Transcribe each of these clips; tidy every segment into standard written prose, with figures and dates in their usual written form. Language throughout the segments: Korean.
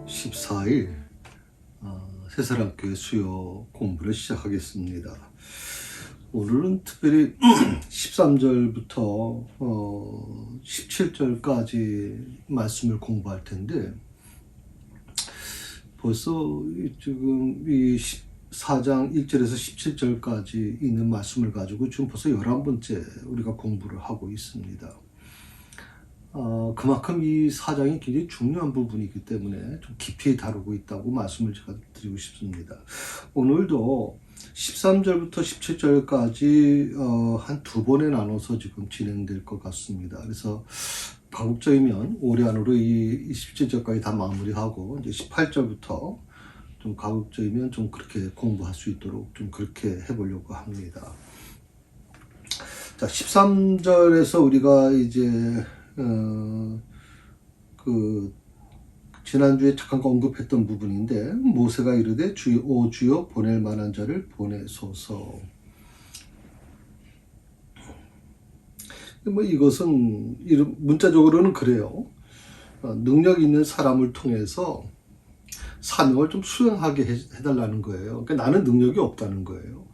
14일 새사랑교회 수요 공부를 시작하겠습니다. 오늘은 특별히 13절부터 17절까지 말씀을 공부할 텐데, 벌써 지금 이 4장 1절에서 17절까지 있는 말씀을 가지고 지금 벌써 11번째 우리가 공부를 하고 있습니다. 그만큼 이 사장이 굉장히 중요한 부분이기 때문에 좀 깊이 다루고 있다고 말씀을 제가 드리고 싶습니다. 오늘도 13절부터 17절까지 한 두 번에 나눠서 지금 진행될 것 같습니다. 그래서 가급적이면 올해 안으로 이 17절까지 다 마무리하고 이제 18절부터 좀 가급적이면 좀 그렇게 공부할 수 있도록 좀 그렇게 해보려고 합니다. 자, 13절에서 우리가 이제 지난주에 잠깐 언급했던 부분인데, 모세가 이르되 주여 보낼 만한 자를 보내소서. 뭐 이것은 문자적으로는 그래요. 능력 있는 사람을 통해서 사명을 좀 수행하게 해달라는 거예요. 그러니까 나는 능력이 없다는 거예요.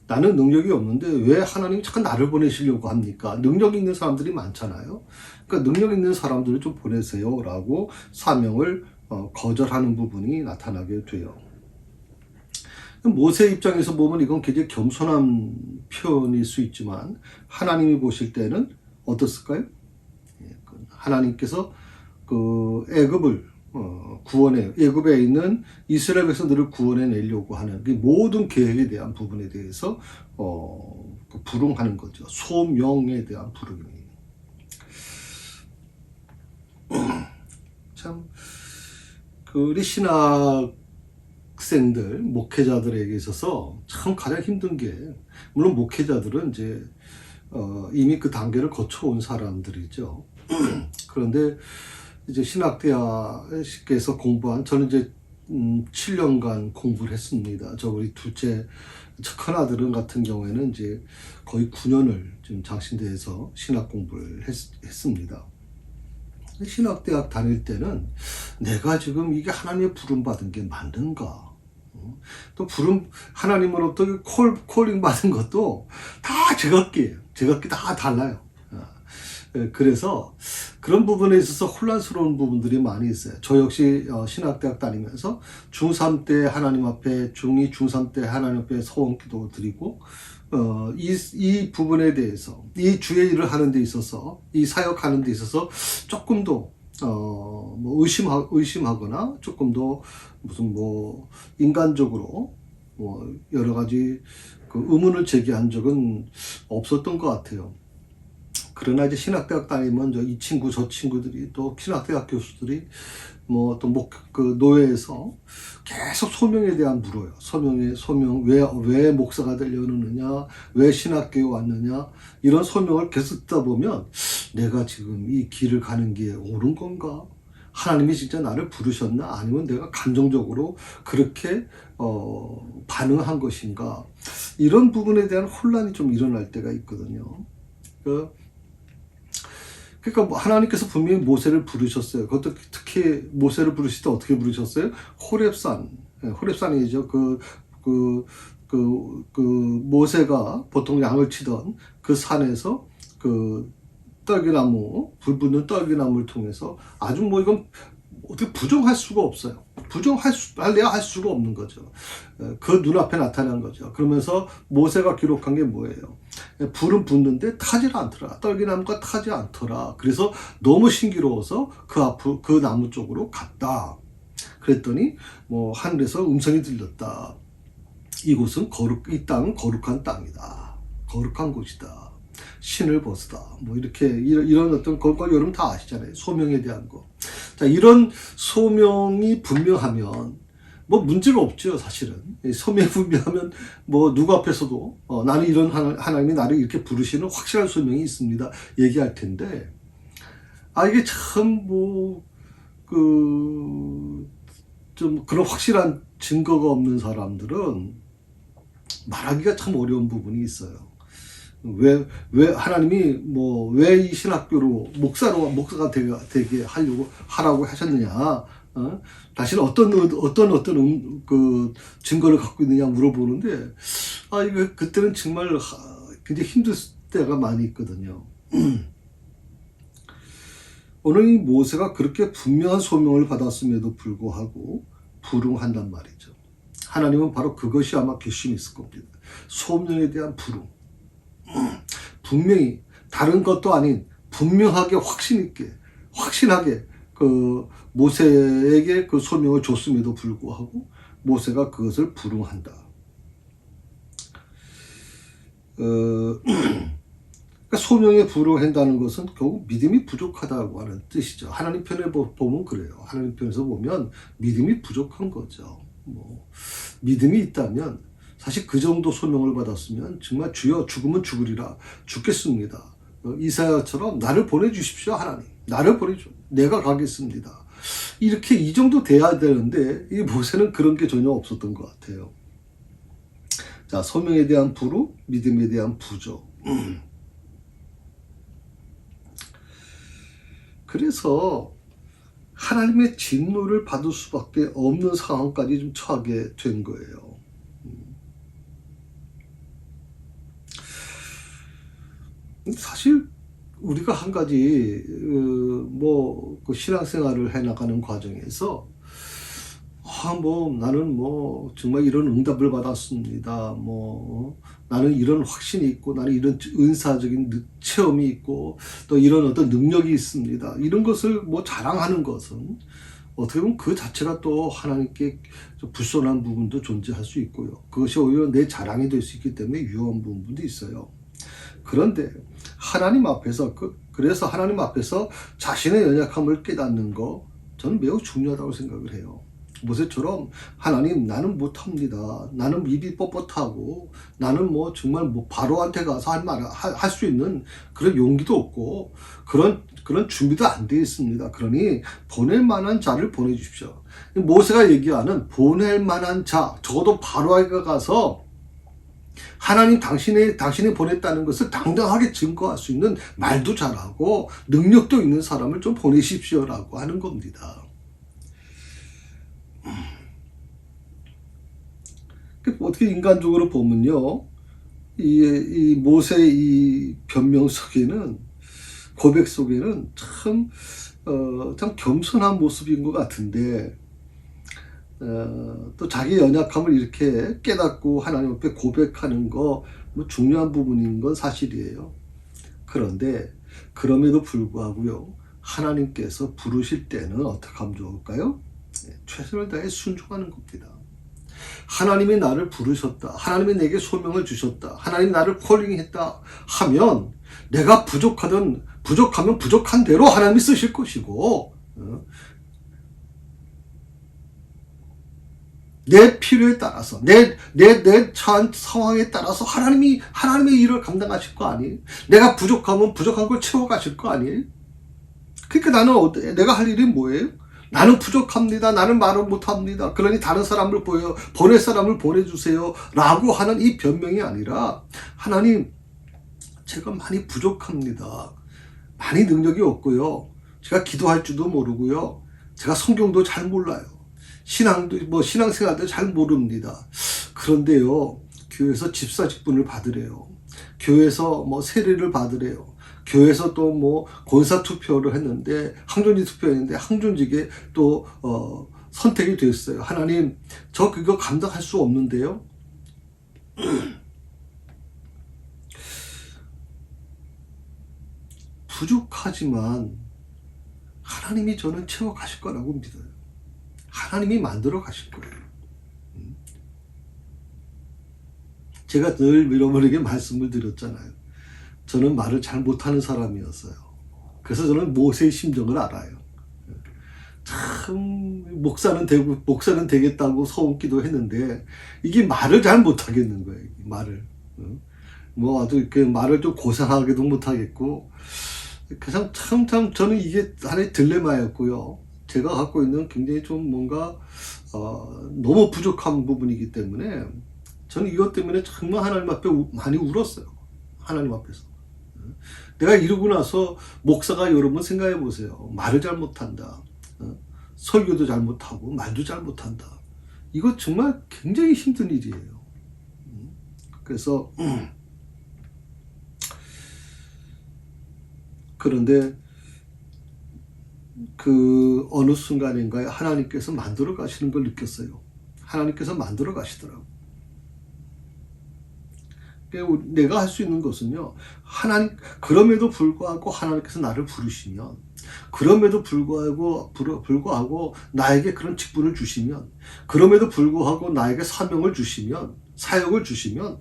나는 능력이 없는데 왜 하나님이 자꾸 나를 보내시려고 합니까? 능력 있는 사람들이 많잖아요. 그러니까 능력 있는 사람들을 좀 보내세요 라고 사명을 거절하는 부분이 나타나게 돼요. 모세 입장에서 보면 이건 굉장히 겸손한 표현일 수 있지만, 하나님이 보실 때는 어떻을까요? 하나님께서 애굽을 애굽에 있는 이스라엘 백성들을 구원해 내려고 하는 그 모든 계획에 대한 부분에 대해서 불응하는 거죠. 소명에 대한 불응이에요. 참 우리 신학생들, 목회자들에게 있어서 참 가장 힘든 게, 물론 목회자들은 이제 이미 그 단계를 거쳐온 사람들이죠. 그런데 이제 신학대학에서 공부한, 저는 이제 7년간 공부를 했습니다. 우리 둘째 큰아들은 같은 경우에는 이제 거의 9년을 지금 장신대에서 신학 공부를 했습니다. 신학대학 다닐 때는 내가 지금 이게 하나님의 부름 받은 게 맞는가? 또 하나님으로부터 콜링 받은 것도 다 제각기예요. 제각기 다 달라요. 그래서 그런 부분에 있어서 혼란스러운 부분들이 많이 있어요. 저 역시 신학대학 다니면서 중3 때 하나님 앞에, 중2, 중3 때 하나님 앞에 소원기도 드리고, 이 부분에 대해서, 이 주의 일을 하는 데 있어서, 이 사역하는 데 있어서 조금 더 뭐 의심하거나 조금 더 무슨 인간적으로 여러 가지 의문을 제기한 적은 없었던 것 같아요. 그러나 이제 신학대학 다니면 이 친구 저 친구들이, 또 신학대학 교수들이 노예에서 계속 소명에 대한 물어요. 소명 왜 목사가 되려느냐, 왜 신학교에 왔느냐, 이런 소명을 계속 듣다 보면 내가 지금 이 길을 가는 게 옳은 건가? 하나님이 진짜 나를 부르셨나? 아니면 내가 감정적으로 그렇게 반응한 것인가? 이런 부분에 대한 혼란이 좀 일어날 때가 있거든요. 그러니까 하나님께서 분명히 모세를 부르셨어요. 그것도 특히 모세를 부르실 때 어떻게 부르셨어요? 호렙산이죠. 모세가 보통 양을 치던 그 산에서 떨기나무, 불 붙는 떨기나무를 통해서 아주 이건 어떻게 부정할 수가 없어요. 부정할래야 할 수가 없는 거죠. 그 눈앞에 나타난 거죠. 그러면서 모세가 기록한 게 뭐예요? 불은 붙는데 타질 않더라. 떨기나무가 타지 않더라. 그래서 너무 신기로워서 그 나무 쪽으로 갔다. 그랬더니 하늘에서 음성이 들렸다. 이곳은 이 땅은 거룩한 땅이다. 거룩한 곳이다. 신을 벗으다. 이런 어떤 것과 여러분 다 아시잖아요. 소명에 대한 거. 자, 이런 소명이 분명하면 문제가 없죠, 사실은. 소명이 분명하면 누구 앞에서도 나는 이런 하나님이 나를 이렇게 부르시는 확실한 소명이 있습니다, 얘기할 텐데, 이게 참 좀 그런 확실한 증거가 없는 사람들은 말하기가 참 어려운 부분이 있어요. 왜 하나님이 왜 이 신학교로 목사가 되게 하라고 하셨느냐, 당신은 그 증거를 갖고 있느냐 물어보는데, 이거 그때는 정말 굉장히 힘들 때가 많이 있거든요. 오늘 이 모세가 그렇게 분명한 소명을 받았음에도 불구하고 불응한단 말이죠. 하나님은 바로 그것이 아마 결심이 있을 겁니다. 소명에 대한 불응. 분명히 다른 것도 아닌 분명하게 확신하게 그 모세에게 그 소명을 줬음에도 불구하고 모세가 그것을 불응한다. 그러니까 소명에 불응한다는 것은 결국 믿음이 부족하다고 하는 뜻이죠. 하나님 편에 보면 그래요. 하나님 편에서 보면 믿음이 부족한 거죠. 믿음이 있다면 사실 그 정도 소명을 받았으면 정말 주여 죽으면 죽으리라, 죽겠습니다. 이사야처럼 나를 보내주십시오. 하나님 나를 보내줘, 내가 가겠습니다. 이렇게 이 정도 돼야 되는데 이 모세는 그런 게 전혀 없었던 것 같아요. 자, 소명에 대한 불우, 믿음에 대한 부족. 그래서 하나님의 진노를 받을 수밖에 없는 상황까지 좀 처하게 된 거예요. 사실 우리가 한 가지 그 신앙생활을 해나가는 과정에서 나는 정말 이런 응답을 받았습니다. 나는 이런 확신이 있고, 나는 이런 은사적인 체험이 있고, 또 이런 어떤 능력이 있습니다. 이런 것을 자랑하는 것은 어떻게 보면 그 자체가 또 하나님께 좀 불손한 부분도 존재할 수 있고요. 그것이 오히려 내 자랑이 될 수 있기 때문에 위험한 부분도 있어요. 그런데 하나님 앞에서 그래서 하나님 앞에서 자신의 연약함을 깨닫는 거 저는 매우 중요하다고 생각을 해요. 모세처럼 하나님 나는 못합니다. 나는 입이 뻣뻣하고 나는 정말 바로한테 가서 할 수 있는 그런 용기도 없고 그런 준비도 안 되어 있습니다. 그러니 보낼 만한 자를 보내주십시오. 모세가 얘기하는 보낼 만한 자, 적어도 바로에게 가서 하나님 당신이 보냈다는 것을 당당하게 증거할 수 있는 말도 잘하고 능력도 있는 사람을 좀 보내십시오라고 하는 겁니다. 어떻게 인간적으로 보면요, 이 모세의 이 변명 속에는, 고백 속에는 참 겸손한 모습인 것 같은데, 또 자기 연약함을 이렇게 깨닫고 하나님 앞에 고백하는 거 중요한 부분인 건 사실이에요. 그런데 그럼에도 불구하고요, 하나님께서 부르실 때는 어떻게 하면 좋을까요? 최선을 다해 순종하는 겁니다. 하나님이 나를 부르셨다, 하나님이 내게 소명을 주셨다, 하나님이 나를 콜링했다 하면 내가 부족하면 부족한 대로 하나님이 쓰실 것이고, 내 필요에 따라서 내 처한 상황에 따라서 하나님의 일을 감당하실 거 아니에요? 내가 부족하면 부족한 걸 채워가실 거 아니에요? 그러니까 내가 할 일이 뭐예요? 나는 부족합니다. 나는 말을 못합니다. 그러니 다른 사람을 보낼 사람을 보내주세요 라고 하는 이 변명이 아니라, 하나님 제가 많이 부족합니다. 많이 능력이 없고요, 제가 기도할 줄도 모르고요, 제가 성경도 잘 몰라요, 신앙생활도 잘 모릅니다. 그런데요, 교회에서 집사 직분을 받으래요, 교회에서 세례를 받으래요, 교회에서 또 권사 투표를 했는데 항존직 투표했는데 항존직에 또 선택이 됐어요. 하나님 저 그거 감당할 수 없는데요. 부족하지만 하나님이 저는 채워 가실 거라고 믿어요. 하나님이 만들어 가실 거예요. 제가 늘 여러분에게 말씀을 드렸잖아요. 저는 말을 잘 못하는 사람이었어요. 그래서 저는 모세의 심정을 알아요. 참 목사는 되겠다고 서운기도 했는데 이게 말을 잘 못하겠는 거예요. 말을 아주 말을 좀 고상하게도 못하겠고, 그래서 참 저는 이게 하나의 딜레마였고요. 제가 갖고 있는 굉장히 좀 뭔가 너무 부족한 부분이기 때문에 저는 이것 때문에 정말 하나님 앞에 많이 울었어요. 하나님 앞에서. 내가 이러고 나서 목사가 여러분 생각해 보세요. 말을 잘 못한다, 설교도 잘못하고 말도 잘못한다. 이거 정말 굉장히 힘든 일이에요. 그래서 그런데 그 어느 순간인가에 하나님께서 만들어 가시는 걸 느꼈어요. 하나님께서 만들어 가시더라고. 내가 할 수 있는 것은요, 그럼에도 불구하고 하나님께서 나를 부르시면, 그럼에도 불구하고 나에게 그런 직분을 주시면, 그럼에도 불구하고 나에게 사명을 주시면, 사역을 주시면,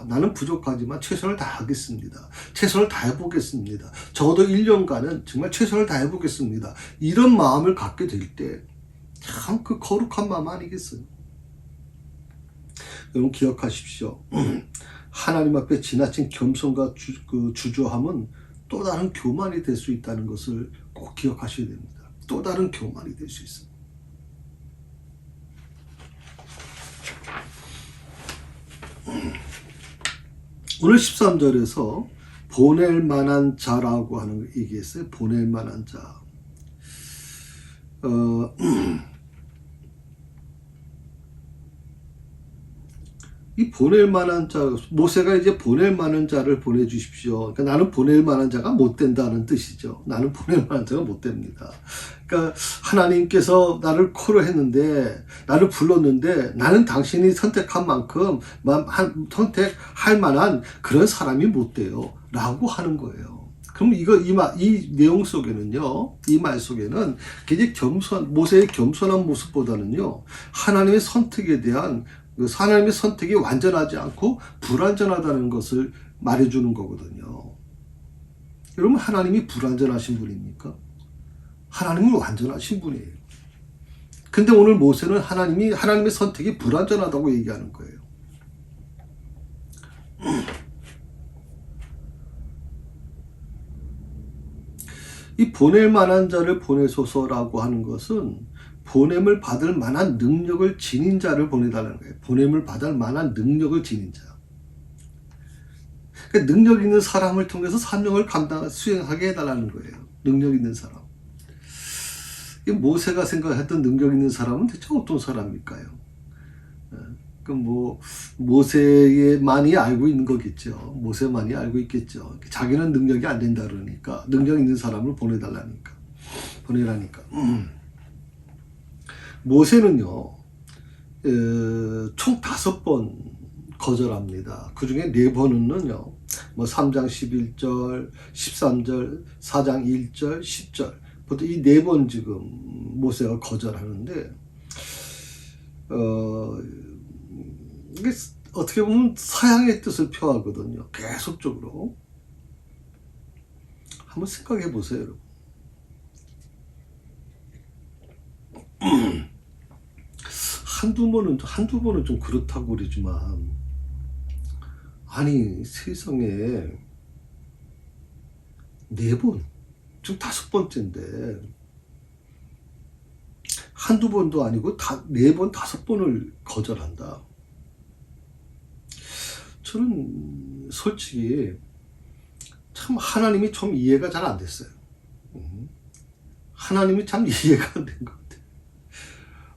나는 부족하지만 최선을 다하겠습니다. 최선을 다해보겠습니다. 적어도 1년간은 정말 최선을 다해보겠습니다. 이런 마음을 갖게 될 때, 참 그 거룩한 마음 아니겠어요? 여러분 기억하십시오. 하나님 앞에 지나친 겸손과 주저함은 또 다른 교만이 될 수 있다는 것을 꼭 기억하셔야 됩니다. 또 다른 교만이 될 수 있습니다. 오늘 13절에서 보낼 만한 자라고 하는 거 얘기했어요. 보낼 만한 자. 이 보낼 만한 자, 모세가 이제 보낼 만한 자를 보내주십시오. 그러니까 나는 보낼 만한 자가 못 된다는 뜻이죠. 나는 보낼 만한 자가 못 됩니다. 그러니까 하나님께서 나를 콜을 했는데, 나를 불렀는데, 나는 당신이 선택한 만큼 선택할 만한 그런 사람이 못 돼요. 라고 하는 거예요. 그럼 이 내용 속에는요, 이 말 속에는 굉장히 모세의 겸손한 모습보다는요, 하나님의 선택에 대한 하나님의 선택이 완전하지 않고 불완전하다는 것을 말해주는 거거든요. 여러분, 하나님이 불완전하신 분입니까? 하나님은 완전하신 분이에요. 근데 오늘 모세는 하나님의 선택이 불완전하다고 얘기하는 거예요. 이 보낼 만한 자를 보내소서라고 하는 것은 보냄을 받을 만한 능력을 지닌 자를 보내달라는 거예요. 보냄을 받을 만한 능력을 지닌 자. 그러니까 능력 있는 사람을 통해서 사명을 수행하게 해달라는 거예요. 능력 있는 사람. 모세가 생각했던 능력 있는 사람은 대체 어떤 사람일까요? 모세만이 알고 있는 거겠죠. 모세만이 알고 있겠죠. 자기는 능력이 안 된다 그러니까 능력 있는 사람을 보내라니까. 모세는요, 총 5번 거절합니다. 그 중에 4번은요, 3장 11절, 13절, 4장 1절, 10절. 보통 이 4번 지금 모세가 거절하는데, 이게 어떻게 보면 사양의 뜻을 표하거든요. 계속적으로. 한번 생각해 보세요, 여러분. 한두 번은 좀 그렇다고 그러지만, 아니, 세상에 4번, 지금 5번째인데, 한두 번도 아니고 4번, 5번을 거절한다. 저는 솔직히 참 하나님이 좀 이해가 잘 안 됐어요. 하나님이 참 이해가 안 된 것 같아요.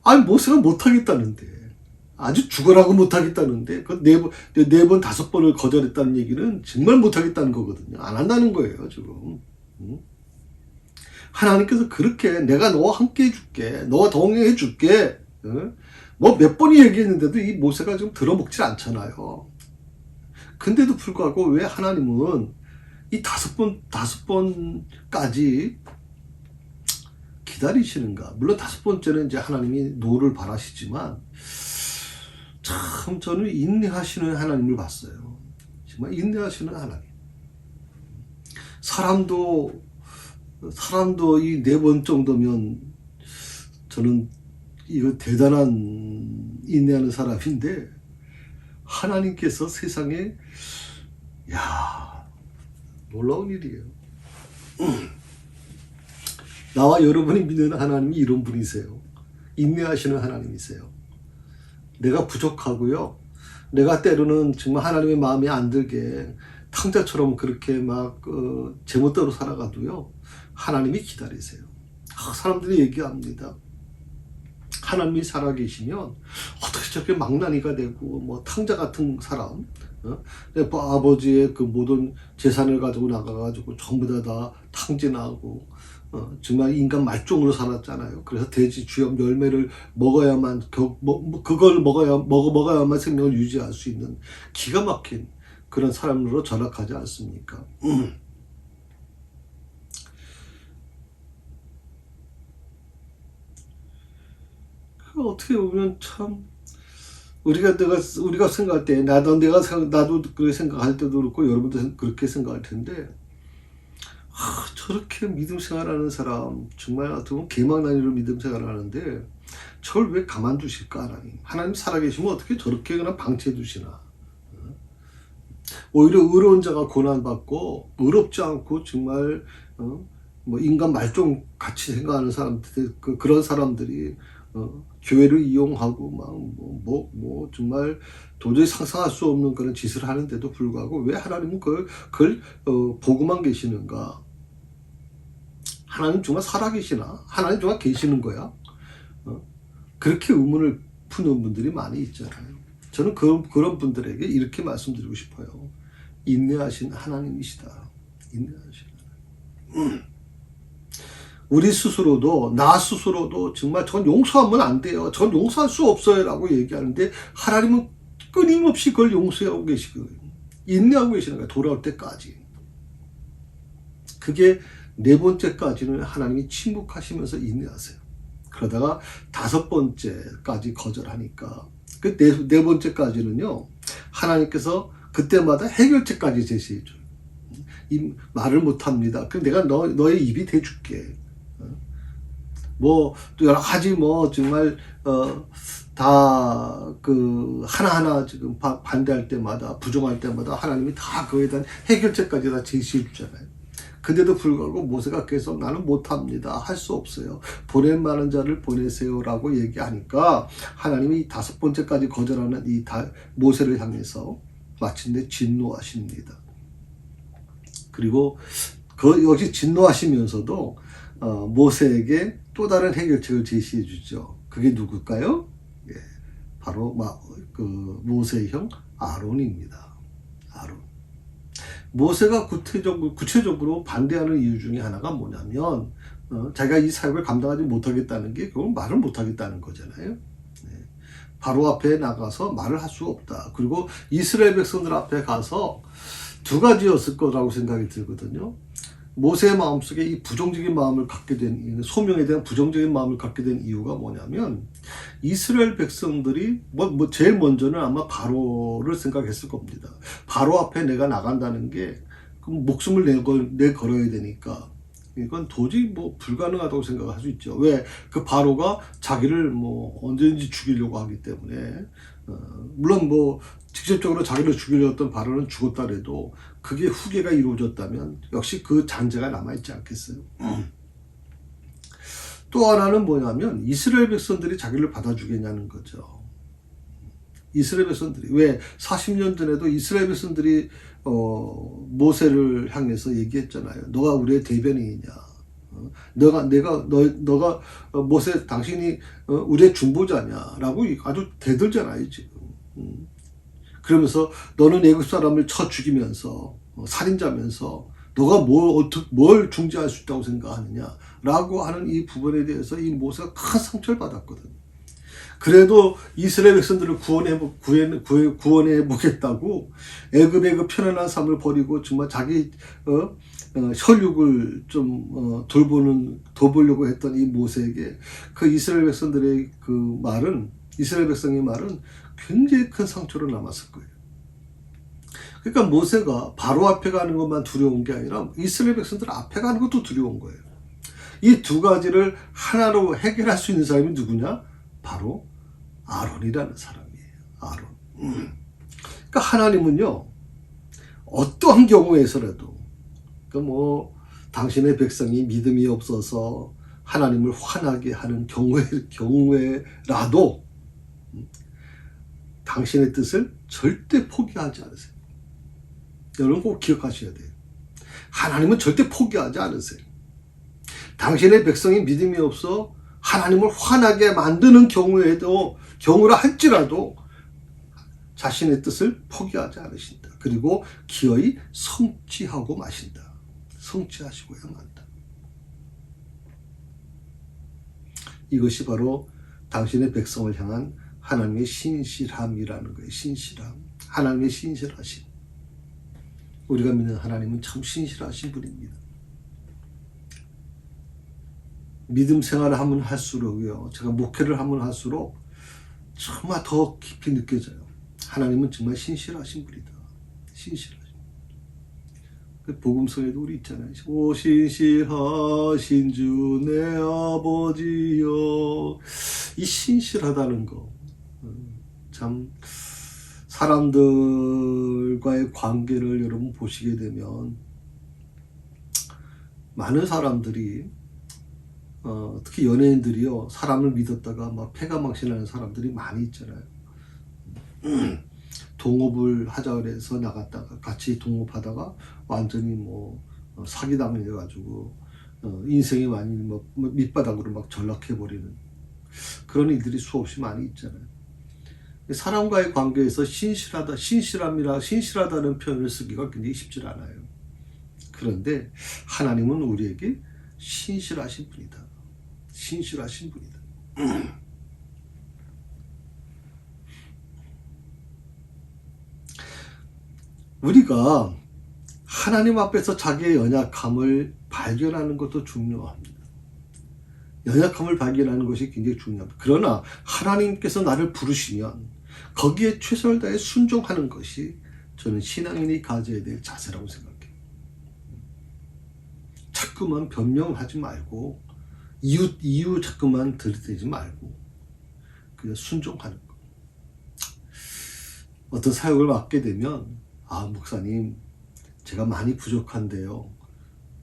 아니, 모세가 못하겠다는데, 아주 죽어라고 못하겠다는데, 그 4번, 5번을 거절했다는 얘기는 정말 못하겠다는 거거든요. 안 한다는 거예요, 지금. 하나님께서 그렇게 내가 너와 함께 해줄게, 너와 동행해 줄게, 몇 번이 얘기했는데도 이 모세가 좀 들어먹질 않잖아요. 근데도 불구하고 왜 하나님은 이 5번까지 기다리시는가? 물론 5번째는 이제 하나님이 노를 바라시지만, 참 저는 인내하시는 하나님을 봤어요. 정말 인내하시는 하나님. 사람도 이 4번 정도면 저는 이거 대단한 인내하는 사람인데, 하나님께서 세상에, 놀라운 일이에요. 나와 여러분이 믿는 하나님이 이런 분이세요. 인내하시는 하나님이세요. 내가 부족하고요. 내가 때로는 정말 하나님의 마음에 안 들게 탕자처럼 그렇게 막 제멋대로 살아가도요. 하나님이 기다리세요. 사람들이 얘기합니다. 하나님이 살아계시면 어떻게 저렇게 망나니가 되고 뭐 탕자 같은 사람, 아버지의 그 모든 재산을 가지고 나가가지고 전부 다 탕진하고 정말 인간 말종으로 살았잖아요. 그래서 돼지 주엽 열매를 먹어야만 그걸 먹어야만 생명을 유지할 수 있는 기가 막힌 그런 사람으로 전락하지 않습니까? 어떻게 보면 참 우리가 생각할 때 나도 그렇게 생각할 때도 그렇고 여러분도 그렇게 생각할 텐데 저렇게 믿음 생활하는 사람 정말 어떻게 보면 개망나니로 믿음 생활하는데 저걸 왜 가만두실까? 하나님 살아계시면 어떻게 저렇게 그냥 방치해 두시나? 오히려 의로운 자가 고난받고 의롭지 않고 정말 뭐 인간 말종 같이 생각하는 사람들 그런 사람들이 교회를 이용하고 막 정말 도저히 상상할 수 없는 그런 짓을 하는데도 불구하고 왜 하나님은 그걸 보고만 계시는가? 하나님 정말 살아계시나? 하나님 정말 계시는 거야? 그렇게 의문을 푸는 분들이 많이 있잖아요. 저는 그런 분들에게 이렇게 말씀드리고 싶어요. 인내하신 하나님이시다. 인내하신 하나님. 우리 스스로도 나 스스로도 정말 전 용서하면 안 돼요. 전 용서할 수 없어요 라고 얘기하는데 하나님은 끊임없이 그걸 용서하고 계시거든요. 인내하고 계시는 거예요. 돌아올 때까지. 그게 네 번째까지는 하나님이 침묵하시면서 인내하세요. 그러다가 다섯 번째까지 거절하니까 그 네 번째까지는요. 하나님께서 그때마다 해결책까지 제시해줘요. 이 말을 못합니다. 그럼 내가 너의 입이 돼줄게. 뭐 또 여러 가지 뭐 정말 다 그 하나하나 지금 반대할 때마다 부정할 때마다 하나님이 다 그에 대한 해결책까지 다 제시해 주잖아요. 근데도 불구하고 모세가 계속 나는 못합니다. 할 수 없어요. 보낼 만한 자를 보내세요라고 얘기하니까 하나님이 다섯 번째까지 거절하는 이 모세를 향해서 마침내 진노하십니다. 그리고 역시 진노하시면서도 모세에게 또 다른 해결책을 제시해 주죠. 그게 누굴까요? 예, 바로 모세의 형 아론입니다. 아론. 모세가 구체적으로 반대하는 이유 중에 하나가 뭐냐면 자기가 이 사역을 감당하지 못하겠다는 게 그건 말을 못하겠다는 거잖아요. 네. 바로 앞에 나가서 말을 할 수 없다. 그리고 이스라엘 백성들 앞에 가서 두 가지였을 거라고 생각이 들거든요. 모세의 마음속에 이 부정적인 마음을 갖게 된, 소명에 대한 부정적인 마음을 갖게 된 이유가 뭐냐면 이스라엘 백성들이 제일 먼저는 아마 바로를 생각했을 겁니다. 바로 앞에 내가 나간다는 게 목숨을 내걸어야 되니까 이건 도저히 불가능하다고 생각할 수 있죠. 왜? 그 바로가 자기를 언제든지 죽이려고 하기 때문에 물론 직접적으로 자기를 죽이려 했던 바로는 죽었다래도 그게 후계가 이루어졌다면 역시 그 잔재가 남아있지 않겠어요. 또 하나는 뭐냐면 이스라엘 백성들이 자기를 받아주겠냐는 거죠. 이스라엘 백성들이 왜 40년 전에도 이스라엘 백성들이 모세를 향해서 얘기했잖아요. 너가 우리의 대변인이냐? 너가 모세 당신이 우리의 중보자냐라고 아주 대들잖아요 지금. 그러면서 너는 애굽 사람을 쳐 죽이면서 살인자면서 너가 뭘 중재할 수 있다고 생각하느냐라고 하는 이 부분에 대해서 이 모세가 큰 상처를 받았거든. 그래도 이스라엘 백성들을 구원해 보겠다고 애굽의 그 편안한 삶을 버리고 정말 자기 혈육을 좀 돌보려고 했던 이 모세에게 그 이스라엘 백성들의 이스라엘 백성의 말은 굉장히 큰 상처로 남았을 거예요. 그러니까 모세가 바로 앞에 가는 것만 두려운 게 아니라 이스라엘 백성들 앞에 가는 것도 두려운 거예요. 이 두 가지를 하나로 해결할 수 있는 사람이 누구냐? 바로 아론이라는 사람이에요. 아론. 그러니까 하나님은요, 어떠한 경우에서라도, 당신의 백성이 믿음이 없어서 하나님을 화나게 하는 경우에라도, 당신의 뜻을 절대 포기하지 않으세요. 여러분 꼭 기억하셔야 돼요. 하나님은 절대 포기하지 않으세요. 당신의 백성이 믿음이 없어 하나님을 화나게 만드는 경우라 할지라도 자신의 뜻을 포기하지 않으신다. 그리고 기어이 성취하고 마신다. 성취하시고야 만다. 이것이 바로 당신의 백성을 향한 하나님의 신실함이라는 거예요. 신실함. 하나님의 신실하심. 우리가 믿는 하나님은 참 신실하신 분입니다. 믿음 생활을 하면 할수록요, 제가 목회를 하면 할수록 정말 더 깊이 느껴져요. 하나님은 정말 신실하신 분이다. 신실하신. 복음서에도 우리 있잖아요. 오 신실하신 주 내 아버지여. 이 신실하다는 거, 참 사람들과의 관계를 여러분 보시게 되면 많은 사람들이 특히 연예인들이요, 사람을 믿었다가 막 패가망신하는 사람들이 많이 있잖아요. 동업을 하자 그래서 나갔다가 같이 동업하다가 완전히 사기당해가지고 인생이 많이 밑바닥으로 막 전락해버리는 그런 일들이 수없이 많이 있잖아요. 사람과의 관계에서 신실하다는 표현을 쓰기가 굉장히 쉽지 않아요. 그런데 하나님은 우리에게 신실하신 분이다. 신실하신 분이다. 우리가 하나님 앞에서 자기의 연약함을 발견하는 것도 중요합니다. 연약함을 발견하는 것이 굉장히 중요합니다. 그러나 하나님께서 나를 부르시면 거기에 최선을 다해 순종하는 것이 저는 신앙인이 가져야 될 자세라고 생각해요. 자꾸만 변명하지 말고 이유 자꾸만 들이대지 말고 그냥 순종하는 거. 어떤 사역을 맡게 되면 목사님 제가 많이 부족한데요.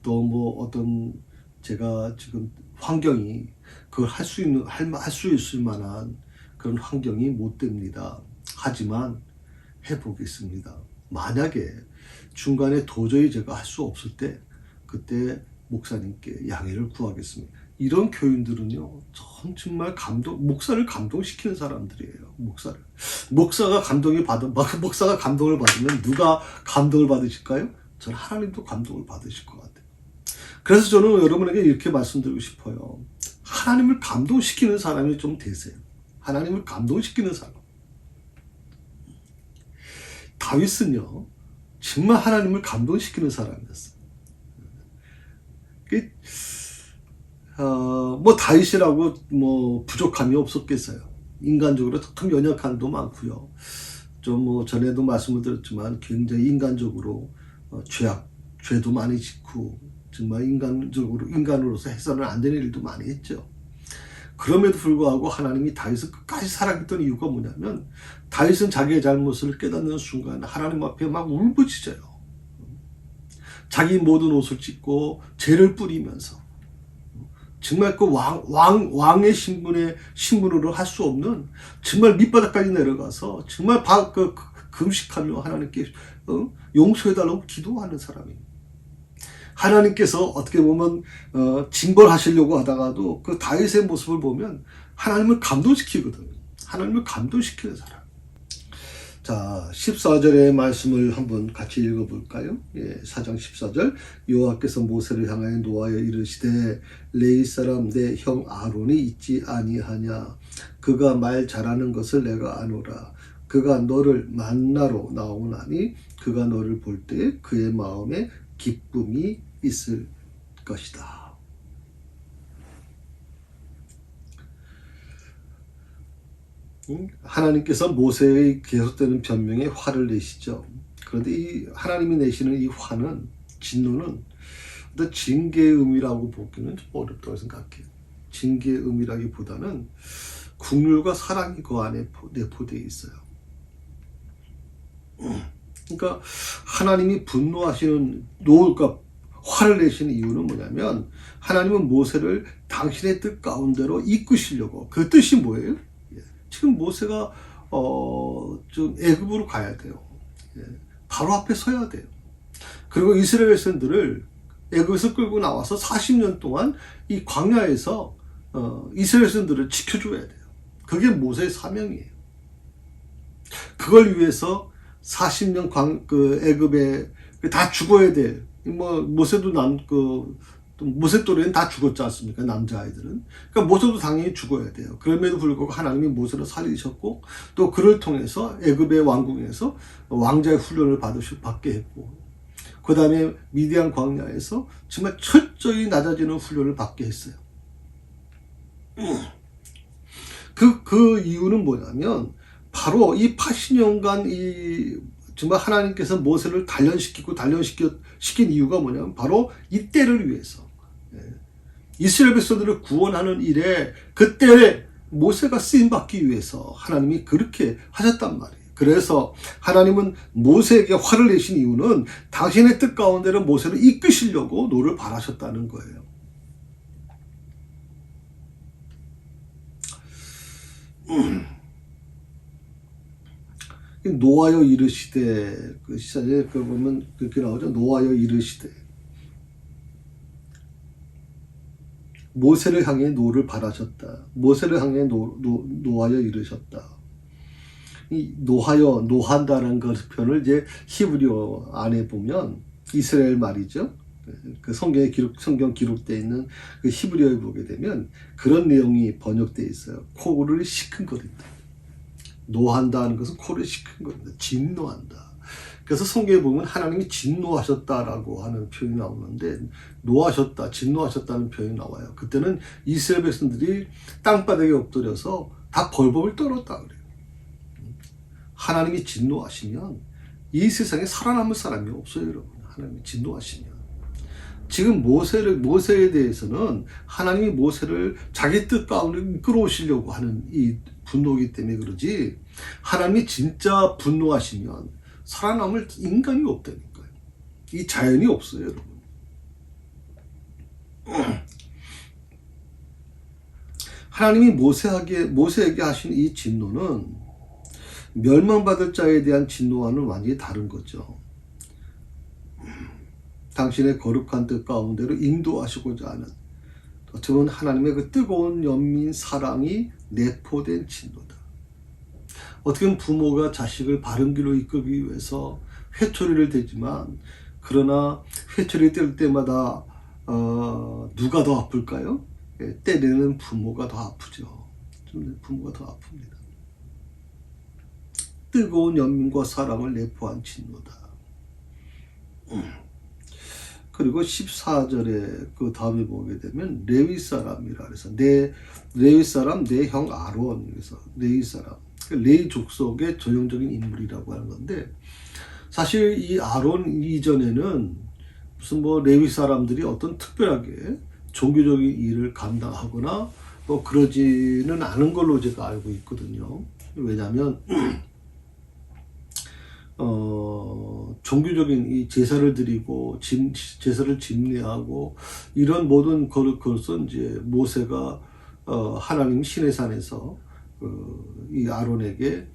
또 어떤 제가 지금 환경이 그걸 할 수 있을 만한 그런 환경이 못 됩니다. 하지만 해보겠습니다. 만약에 중간에 도저히 제가 할 수 없을 때 그때 목사님께 양해를 구하겠습니다. 이런 교인들은요, 정말 목사를 감동시키는 사람들이에요. 목사가 감동을 받으면 누가 감동을 받으실까요? 저는 하나님도 감동을 받으실 것 같아요. 그래서 저는 여러분에게 이렇게 말씀드리고 싶어요. 하나님을 감동시키는 사람이 좀 되세요. 하나님을 감동시키는 사람. 다윗은요, 정말 하나님을 감동시키는 사람이었어요. 다윗이라고 부족함이 없었겠어요. 인간적으로 참 연약함도 많고요. 좀 전에도 말씀을 드렸지만 굉장히 인간적으로 죄도 많이 짓고 정말 인간으로서 해서는 안 되는 일도 많이 했죠. 그럼에도 불구하고 하나님이 다윗을 끝까지 사랑했던 이유가 뭐냐면 다윗은 자기의 잘못을 깨닫는 순간 하나님 앞에 막 울부짖어요. 자기 모든 옷을 찢고 죄를 뿌리면서 정말 그 왕의 신분으로 할 수 없는 정말 밑바닥까지 내려가서 정말 금식하며 하나님께 용서해달라고 기도하는 사람입니다. 하나님께서 어떻게 보면 징벌하시려고 하다가도 그 다윗의 모습을 보면 하나님을 감동시키거든요. 하나님을 감동시키는 사람. 자, 14절의 말씀을 한번 같이 읽어볼까요? 4장 14절. 여호와께서 모세를 향하여 노하여 이르시되 레위 사람 내 형 아론이 있지 아니하냐. 그가 말 잘하는 것을 내가 아노라. 그가 너를 만나러 나오나니 그가 너를 볼 때에 그의 마음에 기쁨이 있을 것이다. 하나님께서 모세의 계속되는 변명에 화를 내시죠. 그런데 이 하나님이 내시는 이 화는, 진노는 어떤 징계의 의미라고 보기는 좀 어렵다고 생각해요. 징계의 의미라기보다는 국률과 사랑이 그 안에 내포되어 있어요. 그러니까 하나님이 분노하시는, 그러니까 화를 내시는 이유는 뭐냐면 하나님은 모세를 당신의 뜻 가운데로 이끄시려고. 그 뜻이 뭐예요? 지금 모세가 좀 애굽으로 가야 돼요. 바로 앞에 서야 돼요. 그리고 이스라엘 백성들을 애굽에서 끌고 나와서 40년 동안 이 광야에서 이스라엘 백성들을 지켜줘야 돼요. 그게 모세의 사명이에요. 그걸 위해서 40년 애굽에 다 죽어야 돼. 모세도 모세 또래는 다 죽었지 않습니까? 남자아이들은. 그러니까 모세도 당연히 죽어야 돼요. 그럼에도 불구하고 하나님이 모세를 살리셨고, 또 그를 통해서 애굽의 왕궁에서 왕자의 훈련을 받게 했고, 그 다음에 미디안 광야에서 정말 철저히 낮아지는 훈련을 받게 했어요. 그 이유는 뭐냐면, 바로 이 80년간 정말 하나님께서 모세를 시킨 이유가 뭐냐면, 바로 이 때를 위해서. 이스라엘 백성들을 구원하는 일에 그때 모세가 쓰임받기 위해서 하나님이 그렇게 하셨단 말이에요. 그래서 하나님은 모세에게 화를 내신 이유는 당신의 뜻 가운데로 모세를 이끄시려고 노를 바라셨다는 거예요. 노하여 이르시되, 그 시사에 보면 그렇게 나오죠. 노하여 이르시되. 모세를 향해 노를 바라셨다. 모세를 향해 노하여 이르셨다. 이 노한다라는 그 표현을 이제 히브리어 안에 보면 이스라엘 말이죠. 그 성경 기록되어 있는 그 히브리어에 보게 되면 그런 내용이 번역되어 있어요. 코를 시큰거린다. 노한다는 것은 코를 시큰거린다. 진노한다. 그래서 성경에 보면 하나님이 진노하셨다라고 하는 표현이 나오는데, 노하셨다, 진노하셨다는 표현이 나와요. 그때는 이스라엘 백성들이 땅바닥에 엎드려서 다 벌법을 떨었다 그래요. 하나님이 진노하시면 이 세상에 살아남을 사람이 없어요, 여러분. 하나님이 진노하시면. 지금 모세에 대해서는 하나님이 모세를 자기 뜻 가운데 끌어오시려고 하는 이 분노이기 때문에 그러지, 하나님이 진짜 분노하시면 살아남을 인간이 없다니까요. 이 자연이 없어요, 여러분. 하나님이 모세에게 하신 이 진노는 멸망받을 자에 대한 진노와는 완전히 다른 거죠. 당신의 거룩한 뜻 가운데로 인도하시고자 하는, 어떻게 보면 하나님의 그 뜨거운 연민 사랑이 내포된 진노다. 어떻게 보면 부모가 자식을 바른 길로 이끌기 위해서 회초리를 대지만, 그러나 회초리 뗄 때마다 누가 더 아플까요? 때리는 부모가 더 아프죠. 부모가 더 아픕니다. 뜨거운 연민과 사랑을 내포한 진노다. 그리고 14절에 그 다음에 보게 되면 레위 사람이라 그래서 레위 사람 내 형 아론, 그래서 레위 사람, 레위 족속의 전형적인 인물이라고 하는 건데, 사실 이 아론 이전에는 무슨 레위 사람들이 어떤 특별하게 종교적인 일을 감당하거나 그러지는 않은 걸로 제가 알고 있거든요. 왜냐하면 종교적인 이 제사를 드리고 제사를 집례하고 이런 모든 것은 이제 모세가 하나님 시내산에서 이 아론에게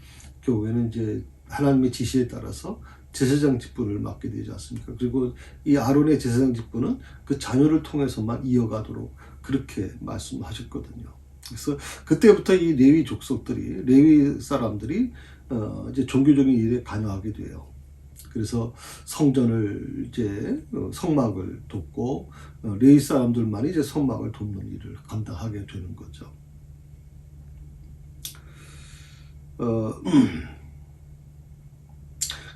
결국에는 이제 하나님의 지시에 따라서 제사장 직분을 맡게 되지 않습니까? 그리고 이 아론의 제사장 직분은 그 자녀를 통해서만 이어가도록 그렇게 말씀하셨거든요. 그래서 그때부터 이 레위 사람들이 이제 종교적인 일에 관여하게 돼요. 그래서 성전을 이제 성막을 돕고 레위 사람들만이 이제 성막을 돕는 일을 감당하게 되는 거죠.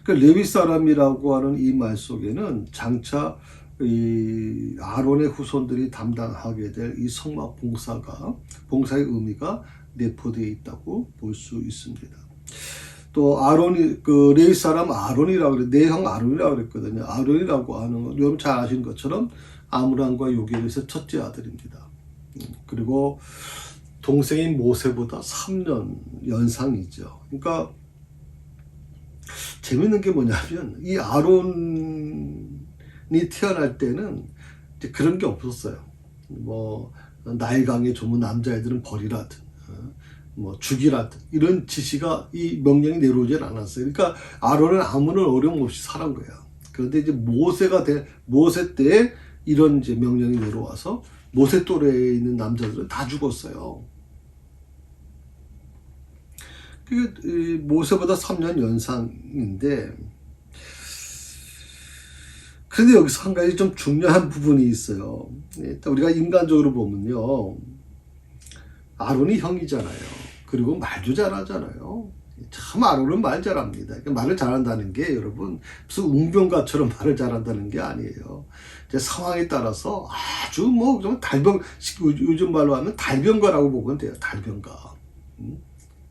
그 레위 사람이라고 하는 이 말 속에는 장차 이 아론의 후손들이 담당하게 될 이 성막 봉사의 의미가 내포되어 있다고 볼 수 있습니다. 또 그 레위 사람 아론이라고 그래, 내 형 아론이라고 그랬거든요. 아론이라고 하는 건 여러분 잘 아시는 것처럼 아므람과 요게벳의 첫째 아들입니다. 그리고 동생인 모세보다 3년 연상이죠. 그러니까 재밌는 게 뭐냐면 이 아론이 태어날 때는 이제 그런 게 없었어요. 나일강에 조문 남자애들은 버리라든 죽이라든 이런 지시가, 이 명령이 내려오질 않았어요. 그러니까 아론은 아무런 어려움 없이 살은 거예요. 그런데 이제 모세 때에 이런 이제 명령이 내려와서 모세 또래에 있는 남자들은 다 죽었어요. 그 모세보다 3년 연상인데, 그런데 여기서 한 가지 좀 중요한 부분이 있어요. 우리가 인간적으로 보면요, 아론이 형이잖아요. 그리고 말도 잘하잖아요. 참 아론은 말 잘합니다. 그러니까 말을 잘한다는 게 여러분 무슨 웅변가처럼 말을 잘한다는 게 아니에요. 이제 상황에 따라서 아주 뭐 좀 요즘 말로 하면 달변가라고 보면 돼요. 달변가.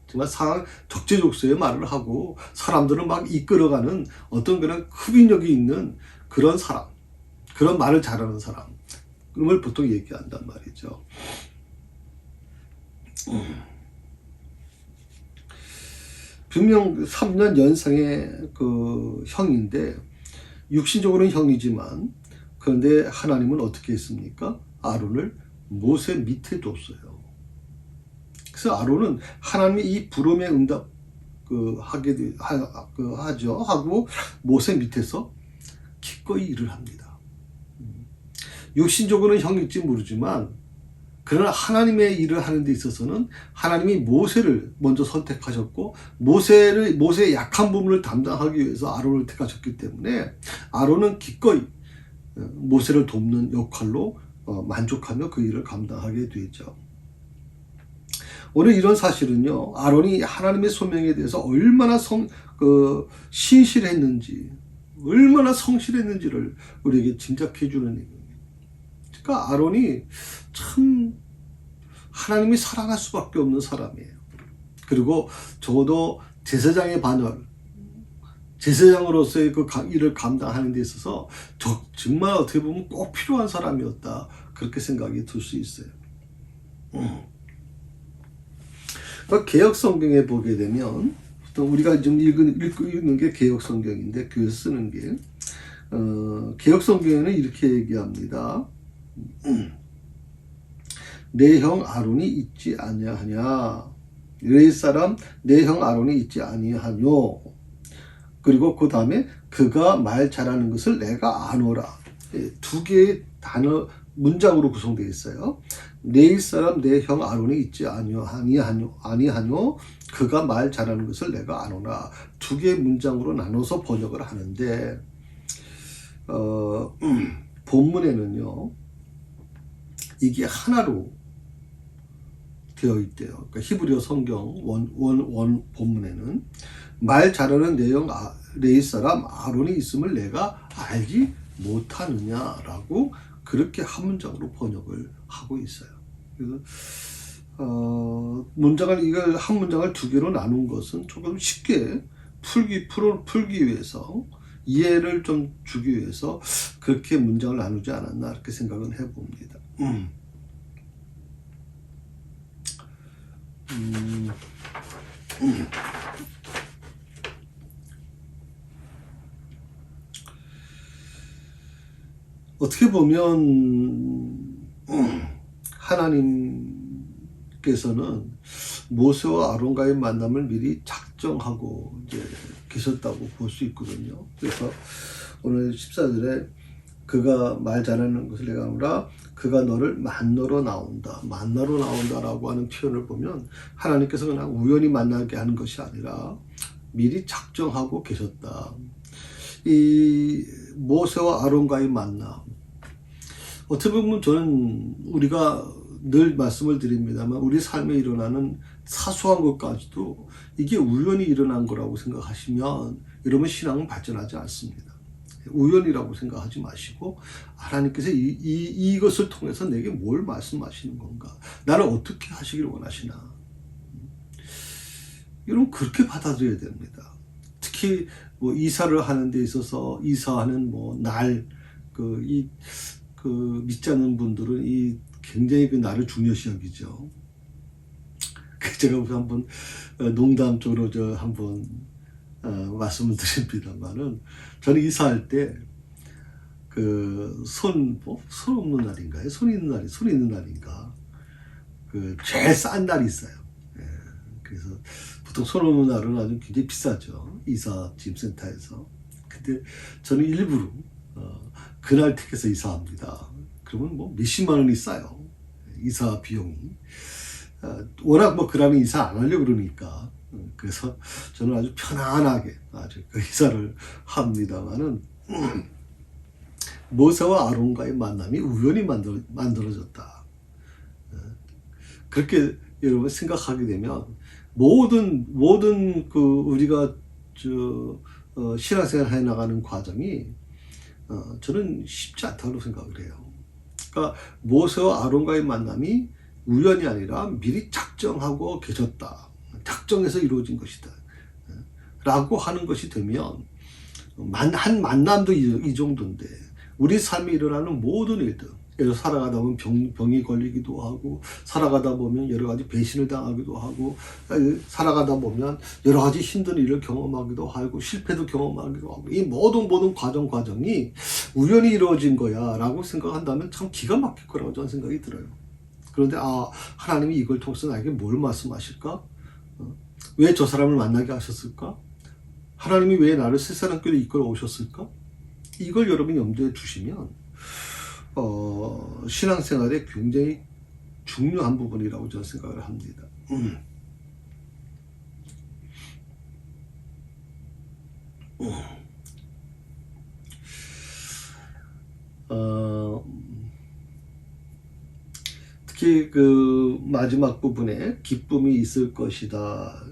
정말 상황 적재적소에 말을 하고 사람들을 막 이끌어가는 어떤 그런 흡인력이 있는 그런 사람, 그런 말을 잘하는 사람을 보통 얘기한단 말이죠. 분명 3년 연상의 그 형인데 육신적으로는 형이지만, 그런데 하나님은 어떻게 했습니까? 아론을 모세 밑에 뒀어요. 그래서 아론은 하나님의 이 부름에 응답 하고 모세 밑에서 기꺼이 일을 합니다. 육신적으로는 형일지 모르지만, 그러나 하나님의 일을 하는 데 있어서는 하나님이 모세를 먼저 선택하셨고, 모세의 약한 부분을 담당하기 위해서 아론을 택하셨기 때문에 아론은 기꺼이 모세를 돕는 역할로 만족하며 그 일을 감당하게 되죠. 오늘 이런 사실은요, 아론이 하나님의 소명에 대해서 얼마나 신실했는지, 얼마나 성실했는지를 우리에게 짐작해 주는 얘기입니다. 그러니까 아론이 참 하나님이 사랑할 수밖에 없는 사람이에요. 그리고 적어도 제사장의 반열, 제사장으로서의 그 일을 감당하는 데 있어서 정말 어떻게 보면 꼭 필요한 사람이었다, 그렇게 생각이 들 수 있어요. 개역 성경에 보게 되면, 우리가 좀 읽는 게 개역 성경인데, 그 쓰는 게 개역 성경에는 이렇게 얘기합니다. 내 형 아론이 있지 아니하냐, 레위 사람 내 형 아론이 있지 아니하뇨. 그리고 그 다음에 그가 말 잘하는 것을 내가 아노라. 두 개의 단어 문장으로 구성되어 있어요. 레위 사람 내 형 아론이 있지 아니하뇨. 그가 말 잘하는 것을 내가 아노라. 두 개의 문장으로 나눠서 번역을 하는데, 본문에는요, 이게 하나로 되어 있대요. 그러니까 히브리어 성경 원 본문에는 말 잘하는 내용 레위 사람 아론이 있음을 내가 알지 못하느냐라고 그렇게 한 문장으로 번역을 하고 있어요. 그래서 이걸 한 문장을 두 개로 나눈 것은 조금 쉽게 풀기 위해서, 이해를 좀 주기 위해서 그렇게 문장을 나누지 않았나, 이렇게 생각은 해봅니다. 어떻게 보면 하나님께서는 모세와 아론과의 만남을 미리 작정하고 이제 계셨다고 볼 수 있거든요. 그래서 오늘 14절에 그가 말 잘하는 것을 내가 아노라, 그가 너를 만나러 나온다라고 하는 표현을 보면, 하나님께서 그냥 우연히 만나게 하는 것이 아니라 미리 작정하고 계셨다. 이 모세와 아론과의 만남, 어떻게 보면 저는 우리가 늘 말씀을 드립니다만, 우리 삶에 일어나는 사소한 것까지도 이게 우연히 일어난 거라고 생각하시면 여러분 신앙은 발전하지 않습니다. 우연이라고 생각하지 마시고, 하나님께서 이것을 통해서 내게 뭘 말씀하시는 건가, 나를 어떻게 하시길 원하시나, 여러분 그렇게 받아들여야 됩니다. 특히 뭐 이사를 하는 데 있어서 이사하는 믿지 않는 분들은 굉장히 그 날을 중요시 여기죠. 제가 한번 농담적으로 한번 말씀을 드립니다만은, 저는 이사할 때 손 없는 날인가요? 손 있는 날인가? 제일 싼 날이 있어요. 그래서 보통 손 없는 날은 아주 굉장히 비싸죠. 이사 짐센터에서. 근데 저는 일부러 그날 택해서 이사합니다. 그러면 뭐 몇십만 원이 싸요. 이사 비용이. 워낙 뭐 그러면 이사 안 하려고 그러니까. 그래서 저는 아주 편안하게 아주 그 이사를 합니다만은 모세와 아론과의 만남이 우연히 만들어졌다. 그렇게 여러분 생각하게 되면 모든 그 우리가 신앙생활 해 나가는 과정이 저는 쉽지 않다고 생각을 해요. 그러니까 모세와 아론과의 만남이 우연이 아니라 미리 작정하고 계셨다. 작정해서 이루어진 것이다. 라고 하는 것이 되면 한 만남도 이 정도인데 우리 삶에 일어나는 모든 일들, 예를 들어 살아가다 보면 병이 걸리기도 하고, 살아가다 보면 여러 가지 배신을 당하기도 하고, 살아가다 보면 여러 가지 힘든 일을 경험하기도 하고, 실패도 경험하기도 하고, 이 모든 과정이 우연히 이루어진 거야 라고 생각한다면 참 기가 막힐 거라고 저는 생각이 들어요. 그런데 하나님이 이걸 통해서 나에게 뭘 말씀하실까? 왜 저 사람을 만나게 하셨을까? 하나님이 왜 나를 새사랑교로 이끌어 오셨을까? 이걸 여러분이 염두에 두시면 신앙생활에 굉장히 중요한 부분이라고 저는 생각을 합니다. 특히 그 마지막 부분에 기쁨이 있을 것이다.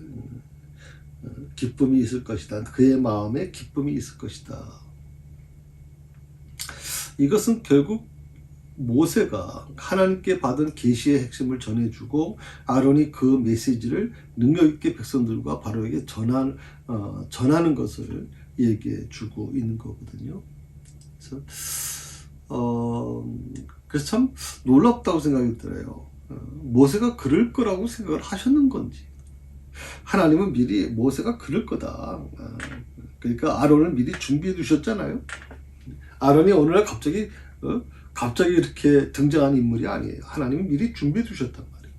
기쁨이 있을 것이다. 그의 마음에 기쁨이 있을 것이다. 이것은 결국 모세가 하나님께 받은 계시의 핵심을 전해주고 아론이 그 메시지를 능력 있게 백성들과 바로에게 전하는 것을 얘기해주고 있는 거거든요. 그래서 참 놀랍다고 생각이 들어요. 모세가 그럴 거라고 생각을 하셨는 건지. 하나님은 미리 모세가 그럴 거다. 그러니까 아론을 미리 준비해 두셨잖아요. 아론이 어느 날 갑자기 이렇게 등장한 인물이 아니에요. 하나님이 미리 준비해 두셨단 말이에요.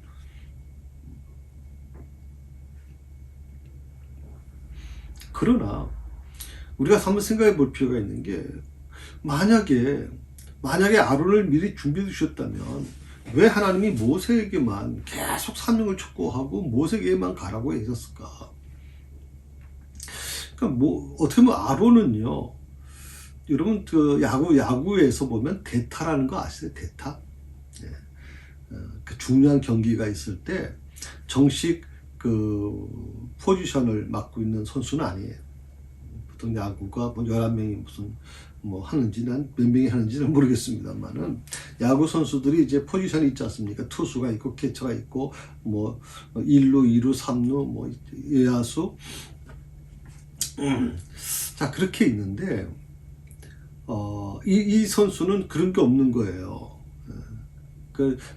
그러나 우리가 한번 생각해 볼 필요가 있는 게 만약에 아론을 미리 준비해 두셨다면 왜 하나님이 모세에게만 계속 사명을 촉구하고 모세에게만 가라고 하셨을까? 그러니까 어떻게 보면 아론은요, 여러분 그 야구에서 보면 대타라는 거 아시죠? 대타. 네. 그 중요한 경기가 있을 때 정식 그 포지션을 맡고 있는 선수는 아니에요. 보통 야구가 뭐 11명이 무슨 하는지 난 몇 명이 하는지는 모르겠습니다만은 야구 선수들이 이제 포지션이 있지 않습니까? 투수가 있고 캐쳐가 있고 1루, 2루, 3루 외야수. 자, 그렇게 있는데 이 선수는 그런 게 없는 거예요.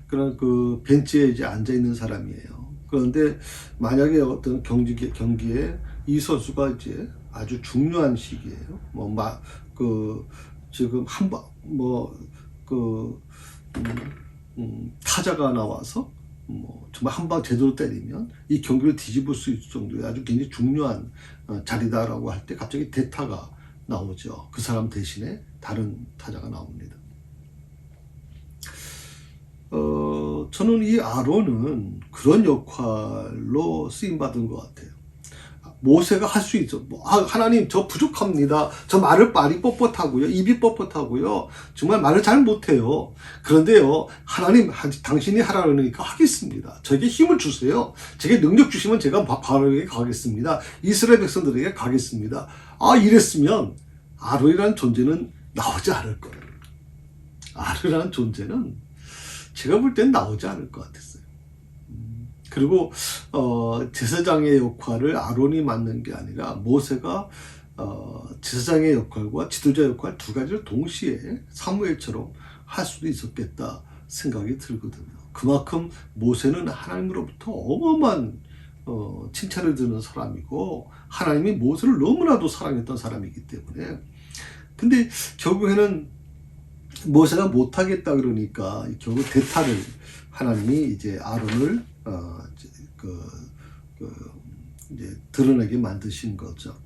그런 그 벤치에 이제 앉아 있는 사람이에요. 그런데 만약에 어떤 경기에 이 선수가 이제 아주 중요한 시기예요. 지금 타자가 나와서 정말 한 방 제대로 때리면 이 경기를 뒤집을 수 있을 정도의 아주 굉장히 중요한 자리다라고 할 때 갑자기 대타가 나오죠. 그 사람 대신에 다른 타자가 나옵니다. 저는 이 아론은 그런 역할로 쓰임받은 것 같아요. 모세가 할 수 있죠. 하나님 저 부족합니다. 저 말을 말이 뻣뻣하고요. 입이 뻣뻣하고요. 정말 말을 잘 못해요. 그런데요, 하나님 당신이 하라 그러니까 하겠습니다. 저에게 힘을 주세요. 제게 능력 주시면 제가 바로에게 가겠습니다. 이스라엘 백성들에게 가겠습니다. 이랬으면 아론이라는 존재는 나오지 않을 거예요. 아론이라는 존재는 제가 볼 땐 나오지 않을 것 같았어요. 그리고 제사장의 역할을 아론이 맡는 게 아니라 모세가 제사장의 역할과 지도자 역할 두 가지를 동시에 사무엘처럼 할 수도 있었겠다 생각이 들거든요. 그만큼 모세는 하나님으로부터 어마어마한 칭찬을 듣는 사람이고 하나님이 모세를 너무나도 사랑했던 사람이기 때문에, 근데 결국에는 모세가 못하겠다 그러니까 결국 대타를 하나님이 이제 아론을 이제 드러내게 만드신 거죠.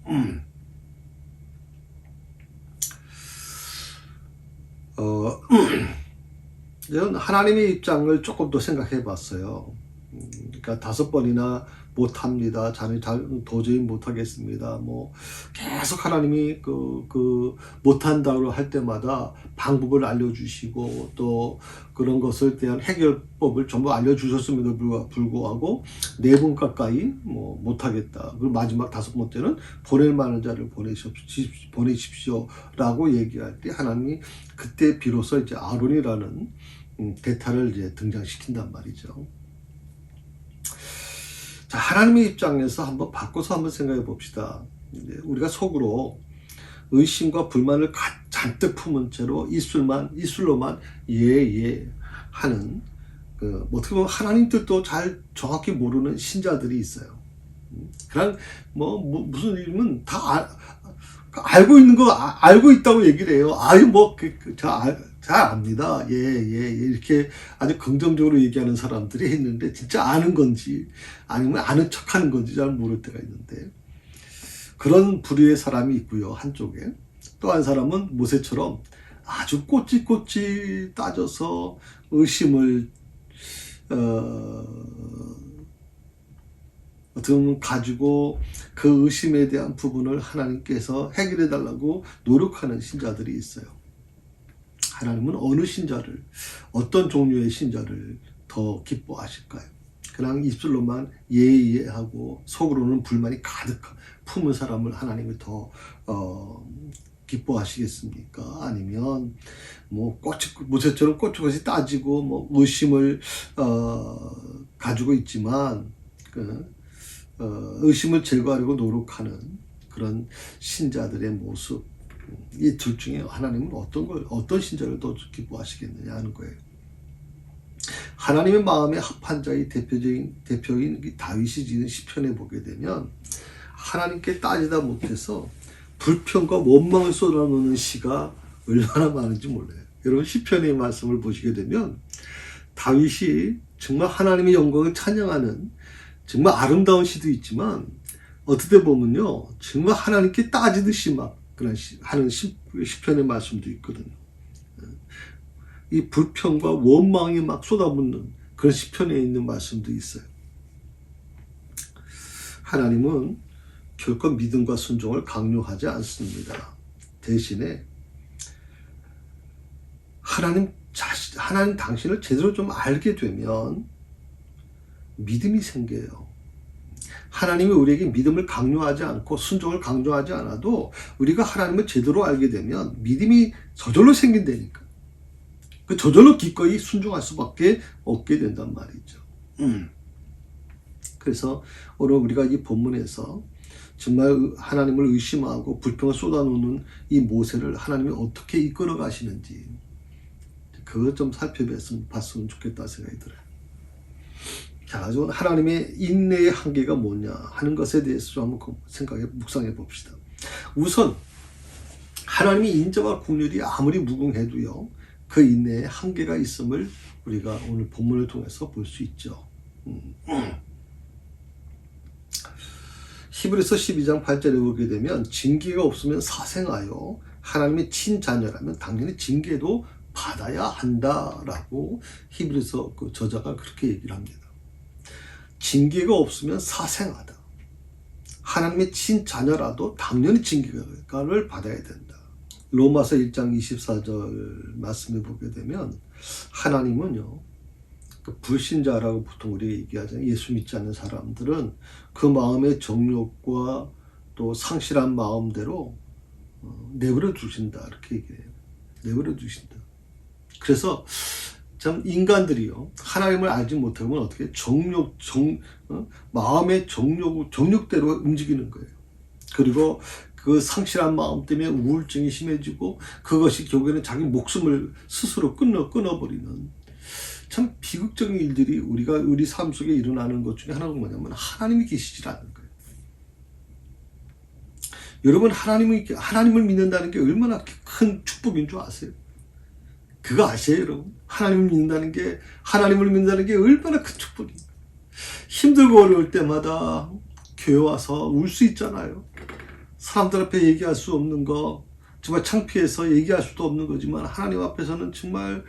저는 하나님의 입장을 조금 더 생각해 봤어요. 그러니까 5번이나 못합니다. 자네 도저히 못하겠습니다. 뭐 계속 하나님이 못한다고 할 때마다 방법을 알려주시고 또 그런 것을 대한 해결법을 전부 알려주셨음에도 불구하고 4번 가까이 뭐 못하겠다. 그리고 마지막 5번째는 보낼 만한 자를 보내십시오라고 얘기할 때 하나님이 그때 비로소 이제 아론이라는 대타를 이제 등장시킨단 말이죠. 자, 하나님의 입장에서 한번 바꿔서 한번 생각해 봅시다. 우리가 속으로 의심과 불만을 잔뜩 품은 채로 입술로만 예 하는 어떻게 보면 하나님 뜻도 잘 정확히 모르는 신자들이 있어요. 그냥 무슨 일이면 다 알고 있는 거 알고 있다고 얘기를 해요. 잘 압니다. 예, 이렇게 아주 긍정적으로 얘기하는 사람들이 있는데 진짜 아는 건지 아니면 아는 척하는 건지 잘 모를 때가 있는데 그런 부류의 사람이 있고요. 한쪽에 또 한 사람은 모세처럼 아주 꼬치꼬치 따져서 의심을 어떻게 보면 가지고 그 의심에 대한 부분을 하나님께서 해결해 달라고 노력하는 신자들이 있어요. 하나님은 어느 신자를, 어떤 종류의 신자를 더 기뻐하실까요? 그냥 입술로만 예하고 속으로는 불만이 가득 품은 사람을 하나님이 더 기뻐하시겠습니까? 아니면 모세처럼 꼬치꼬치 따지고 의심을 가지고 있지만 의심을 제거하려고 노력하는 그런 신자들의 모습, 이 둘 중에 하나님은 어떤 신자를 더 기뻐하시겠느냐 하는 거예요. 하나님의 마음에 합한 자의 대표인 다윗이 지은 시편에 보게 되면 하나님께 따지다 못해서 불평과 원망을 쏟아놓는 시가 얼마나 많은지 몰라요. 여러분 시편의 말씀을 보시게 되면 다윗이 정말 하나님의 영광을 찬양하는 정말 아름다운 시도 있지만 어떻게 보면요 정말 하나님께 따지듯이 막 하는 시편의 말씀도 있거든요. 이 불평과 원망이 막 쏟아붓는 그런 시편에 있는 말씀도 있어요. 하나님은 결코 믿음과 순종을 강요하지 않습니다. 대신에 하나님 당신을 제대로 좀 알게 되면 믿음이 생겨요. 하나님이 우리에게 믿음을 강요하지 않고 순종을 강요하지 않아도 우리가 하나님을 제대로 알게 되면 믿음이 저절로 생긴다니까. 저절로 기꺼이 순종할 수밖에 없게 된단 말이죠. 그래서 오늘 우리가 이 본문에서 정말 하나님을 의심하고 불평을 쏟아놓는 이 모세를 하나님이 어떻게 이끌어 가시는지 그것 좀 살펴봤으면 좋겠다 생각이 들어요. 자, 하나님의 인내의 한계가 뭐냐 하는 것에 대해서 좀 한번 묵상해 봅시다. 우선 하나님의 인자와 긍휼이 아무리 무궁해도요 그 인내에 한계가 있음을 우리가 오늘 본문을 통해서 볼 수 있죠. 히브리서 12장 8절에 보게 되면 징계가 없으면 사생하여 하나님의 친자녀라면 당연히 징계도 받아야 한다라고 히브리서 그 저자가 그렇게 얘기를 합니다. 징계가 없으면 사생하다. 하나님의 친자녀라도 당연히 징계를 받아야 된다. 로마서 1장 24절 말씀을 보게 되면 하나님은요 불신자라고 보통 우리가 얘기하잖아요. 예수 믿지 않는 사람들은 그 마음의 정욕과 또 상실한 마음대로 내버려 두신다 이렇게 얘기해요. 내버려 두신다. 그래서 참 인간들이요 하나님을 알지 못하면 어떻게 마음의 정욕대로 움직이는 거예요. 그리고 그 상실한 마음 때문에 우울증이 심해지고 그것이 결국에는 자기 목숨을 스스로 끊어버리는 참 비극적인 일들이 우리 삶 속에 일어나는 것 중에 하나가 뭐냐면 하나님이 계시질 않는 거예요. 여러분 하나님을 믿는다는 게 얼마나 큰 축복인 줄 아세요? 그거 아세요, 여러분? 하나님을 믿는다는 게 얼마나 큰 축복이에요. 힘들고 어려울 때마다 교회 와서 울 수 있잖아요. 사람들 앞에 얘기할 수 없는 거, 정말 창피해서 얘기할 수도 없는 거지만 하나님 앞에서는 정말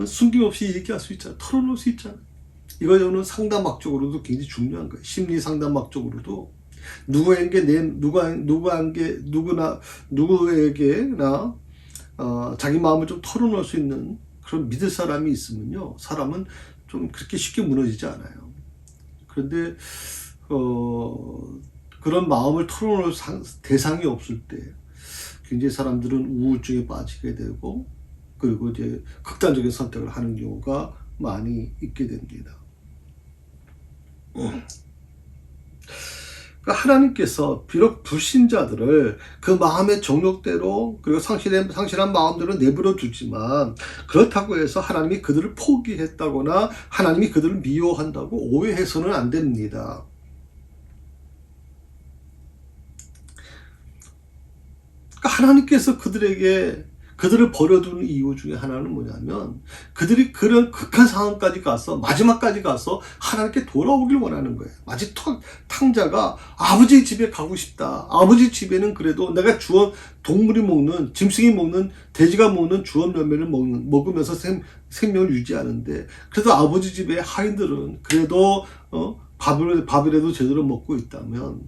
숨김없이 얘기할 수 있잖아요. 털어놓을 수 있잖아요. 이거는 상담학적으로도 굉장히 중요한 거예요. 심리 상담학적으로도 누구에게나 자기 마음을 좀 털어놓을 수 있는 그런 믿을 사람이 있으면요, 사람은 좀 그렇게 쉽게 무너지지 않아요. 그런데 그런 마음을 털어놓을 대상이 없을 때 굉장히 사람들은 우울증에 빠지게 되고, 그리고 이제 극단적인 선택을 하는 경우가 많이 있게 됩니다. 그러니까 하나님께서 비록 불신자들을 그 마음의 정욕대로, 그리고 상실한 마음대로 내버려 두지만, 그렇다고 해서 하나님이 그들을 포기했다거나 하나님이 그들을 미워한다고 오해해서는 안 됩니다. 그러니까 하나님께서 그들을 버려두는 이유 중에 하나는 뭐냐면, 그들이 그런 극한 상황까지 가서, 마지막까지 가서 하나님께 돌아오길 원하는 거예요. 마치 탕자가 아버지 집에 가고 싶다. 아버지 집에는 그래도 내가 동물이 먹는, 짐승이 먹는, 돼지가 먹는 주원 열매를 먹으면서 생명을 유지하는데, 그래도 아버지 집에 하인들은 그래도 밥이라도 제대로 먹고 있다면,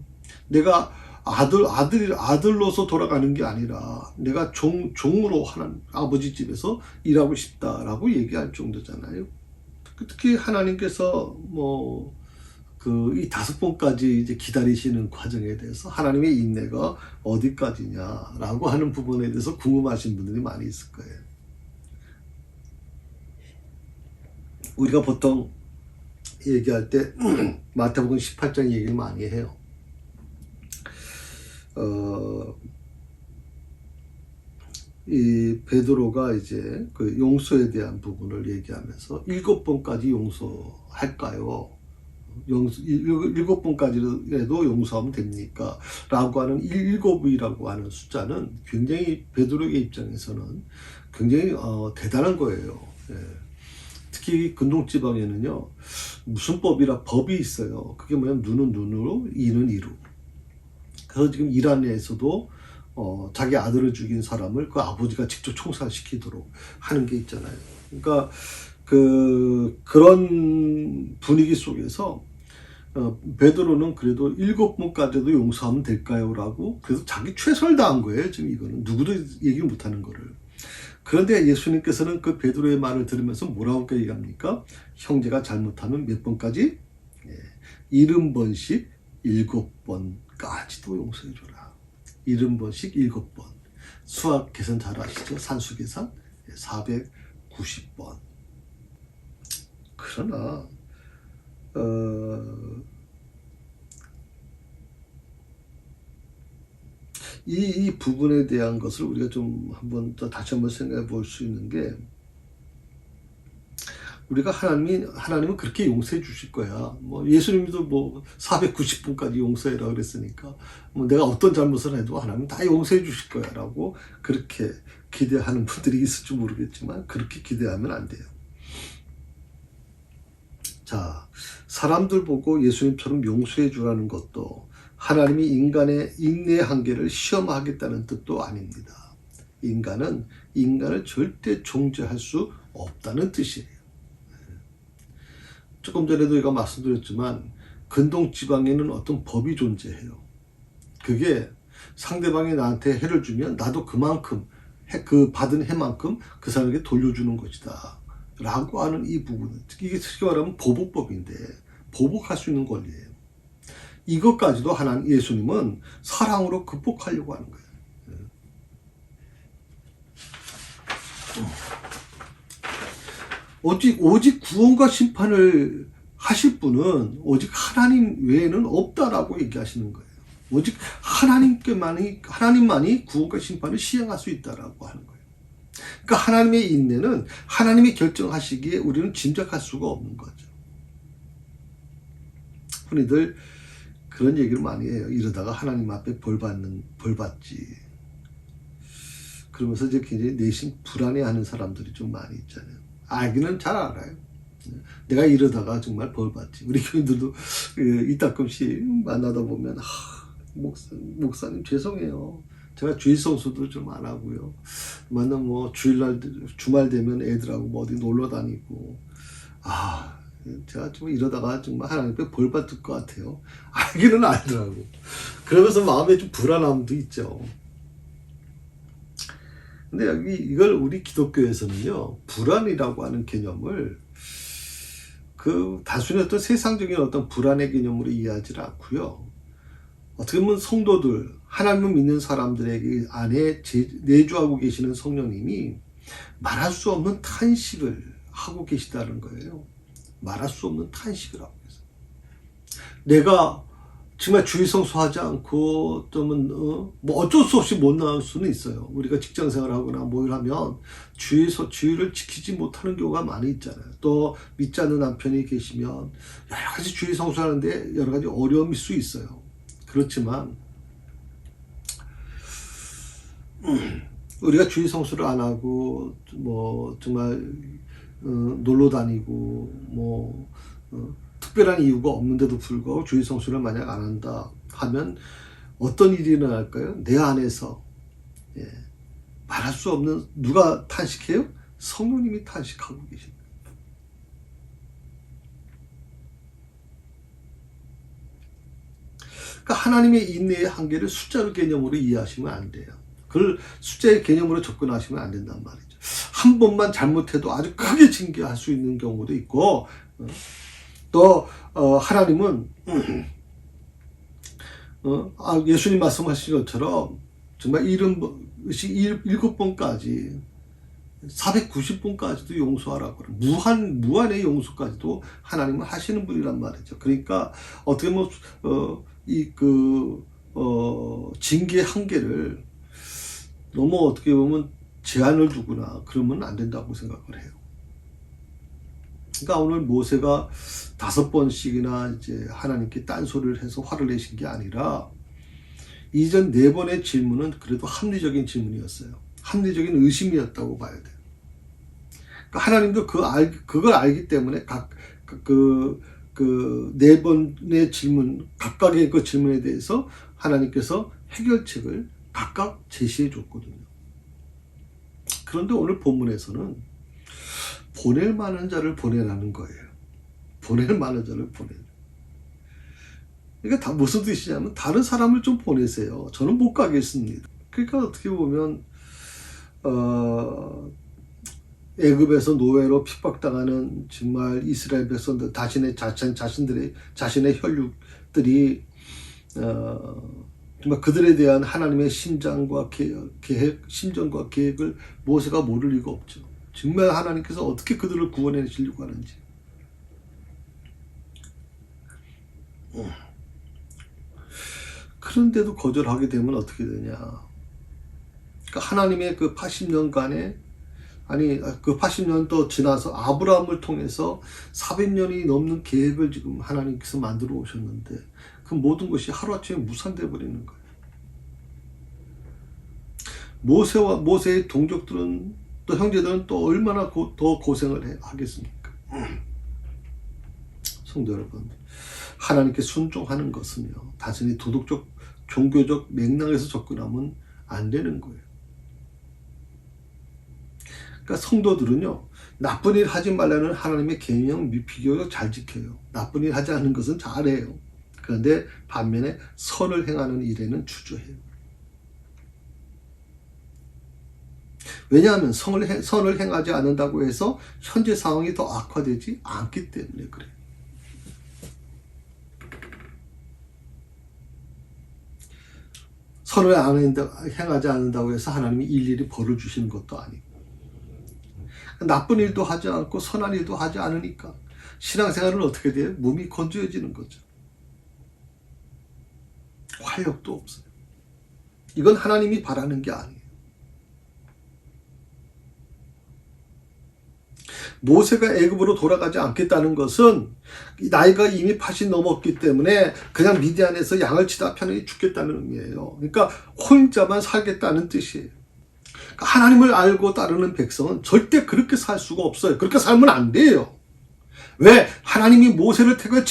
내가 아들로서 돌아가는 게 아니라 내가 종으로 하나님 아버지 집에서 일하고 싶다라고 얘기할 정도잖아요. 특히 하나님께서 이 5번까지 이제 기다리시는 과정에 대해서 하나님의 인내가 어디까지냐라고 하는 부분에 대해서 궁금하신 분들이 많이 있을 거예요. 우리가 보통 얘기할 때 마태복음 18장 얘기를 많이 해요. 이 베드로가 이제 그 용서에 대한 부분을 얘기하면서 7번까지 용서할까요? 7번까지라도 용서하면 됩니까? 라고 하는 7이라고 하는 숫자는 굉장히 베드로의 입장에서는 굉장히 대단한 거예요. 예. 특히 근동지방에는요, 무슨 법이 있어요. 그게 뭐냐면 눈은 눈으로, 이는 이로. 그래서 지금 이란에서도 자기 아들을 죽인 사람을 그 아버지가 직접 총살시키도록 하는 게 있잖아요. 그러니까 그런 분위기 속에서 베드로는 그래도 7번까지도 용서하면 될까요? 라고 그래서 자기 최선을 다한 거예요. 지금 이거는 누구도 얘기 못하는 거를. 그런데 예수님께서는 그 베드로의 말을 들으면서 뭐라고 얘기합니까? 형제가 잘못하면 몇 번까지? 70번씩 7번까지도 용서해줘라. 70번씩 7번. 수학 계산 잘 아시죠? 산수 계산 490번. 그러나 이 부분에 대한 것을 우리가 좀 다시 한번 생각해 볼 수 있는 게, 우리가 하나님은 그렇게 용서해 주실 거야. 예수님도 490분까지 용서해라 그랬으니까, 내가 어떤 잘못을 해도 하나님 다 용서해 주실 거야 라고 그렇게 기대하는 분들이 있을지 모르겠지만, 그렇게 기대하면 안 돼요. 자, 사람들 보고 예수님처럼 용서해 주라는 것도 하나님이 인간의 인내의 한계를 시험하겠다는 뜻도 아닙니다. 인간을 절대 정죄할 수 없다는 뜻이에요. 조금 전에도 제가 말씀드렸지만, 근동 지방에는 어떤 법이 존재해요. 그게 상대방이 나한테 해를 주면 나도 그만큼 그 받은 해만큼 그 사람에게 돌려주는 것이다 라고 하는 이 부분은, 이게 쉽게 말하면 보복법인데, 보복할 수 있는 권리예요. 이것까지도 예수님은 사랑으로 극복하려고 하는 거예요. 오직 구원과 심판을 하실 분은 오직 하나님 외에는 없다라고 얘기하시는 거예요. 오직 하나님만이 구원과 심판을 시행할 수 있다라고 하는 거예요. 그러니까 하나님의 인내는 하나님이 결정하시기에 우리는 짐작할 수가 없는 거죠. 흔히들 그런 얘기를 많이 해요. 이러다가 하나님 앞에 벌 받지. 그러면서 이제 굉장히 내심 불안해하는 사람들이 좀 많이 있잖아요. 알기는 잘 알아요. 내가 이러다가 정말 벌 받지. 우리 교인들도 이따금씩 만나다 보면 목사님 죄송해요. 제가 주일 성수도 좀 안 하고요. 만약 뭐 주일날 주말 되면 애들하고 뭐 어디 놀러 다니고 제가 좀 이러다가 정말 하나님께 벌 받을 것 같아요. 알기는 알더라고. 그러면서 마음에 좀 불안함도 있죠. 근데 여기 이걸 우리 기독교에서는요, 불안이라고 하는 개념을 그 단순히 어떤 세상적인 어떤 불안의 개념으로 이해하지 않고요. 어떻게 보면 성도들, 하나님을 믿는 사람들에게 안에 내주하고 계시는 성령님이 말할 수 없는 탄식을 하고 계시다는 거예요. 말할 수 없는 탄식을 하고 계세요. 내가 정말 주일 성수하지 않고 뭐 어쩔 수 없이 못 나올 수는 있어요. 우리가 직장 생활하거나 뭘 하면 주일을 지키지 못하는 경우가 많이 있잖아요. 또 믿지 않는 남편이 계시면 여러 가지 주일 성수하는데 여러 가지 어려움일 수 있어요. 그렇지만 우리가 주일 성수를 안 하고 뭐 정말 놀러 다니고 특별한 이유가 없는데도 불구하고 주일 성수를 만약 안 한다 하면 어떤 일이 일어날까요? 내 안에서 말할 수 없는, 누가 탄식해요? 성령님이 탄식하고 계십니다. 그러니까 하나님의 인내의 한계를 숫자로 개념으로 이해하시면 안 돼요. 그걸 숫자의 개념으로 접근하시면 안 된단 말이죠. 한 번만 잘못해도 아주 크게 징계할 수 있는 경우도 있고, 또 하나님은 예수님 말씀하신 것처럼 정말 7번까지 490번까지도 용서하라고 무한의 용서까지도 하나님은 하시는 분이란 말이죠. 그러니까 어떻게 보면 징계의 한계를 너무 어떻게 보면 제한을 두거나 그러면 안 된다고 생각을 해요. 그러니까 오늘 모세가 5번씩이나 이제 하나님께 딴소리를 해서 화를 내신 게 아니라 이전 4번의 질문은 그래도 합리적인 질문이었어요. 합리적인 의심이었다고 봐야 돼요. 그러니까 하나님도 그걸 알기 때문에 그 4번의 질문, 각각의 그 질문에 대해서 하나님께서 해결책을 각각 제시해 줬거든요. 그런데 오늘 본문에서는 보낼 만한 자를 보내라는 거예요. 보낼 만한 자를 보내라. 그러니까 다 무슨 뜻이냐면 다른 사람을 좀 보내세요. 저는 못 가겠습니다. 그러니까 어떻게 보면 애굽에서 노예로 핍박당하는 정말 이스라엘 백성들 자신의 혈육들이 정말 그들에 대한 하나님의 심정과 계획을 모세가 모를 리가 없죠. 정말 하나님께서 어떻게 그들을 구원해내시려고 하는지. 그런데도 거절하게 되면 어떻게 되냐. 그러니까 하나님의 그 80년간의 그 80년도 지나서 아브라함을 통해서 400년이 넘는 계획을 지금 하나님께서 만들어 오셨는데 그 모든 것이 하루아침에 무산되어 버리는 거예요. 모세의 동족들은 또 형제들은 또 얼마나 더 고생을 하겠습니까? 성도 여러분, 하나님께 순종하는 것은요, 단순히 도덕적, 종교적 맥락에서 접근하면 안 되는 거예요. 그러니까 성도들은요, 나쁜 일 하지 말라는 하나님의 계명 비교적 잘 지켜요. 나쁜 일 하지 않는 것은 잘해요. 그런데 반면에 선을 행하는 일에는 주저해요. 왜냐하면 선을 행하지 않는다고 해서 현재 상황이 더 악화되지 않기 때문에 그래요. 선을 행하지 않는다고 해서 하나님이 일일이 벌을 주시는 것도 아니고, 나쁜 일도 하지 않고 선한 일도 하지 않으니까 신앙생활은 어떻게 돼요? 몸이 건조해지는 거죠. 활력도 없어요. 이건 하나님이 바라는 게 아니에요. 모세가 애굽으로 돌아가지 않겠다는 것은 나이가 이미 80 넘었기 때문에 그냥 미디안에서 양을 치다 편히 죽겠다는 의미예요. 그러니까 혼자만 살겠다는 뜻이에요. 그러니까 하나님을 알고 따르는 백성은 절대 그렇게 살 수가 없어요. 그렇게 살면 안 돼요. 왜? 하나님이 모세를 택해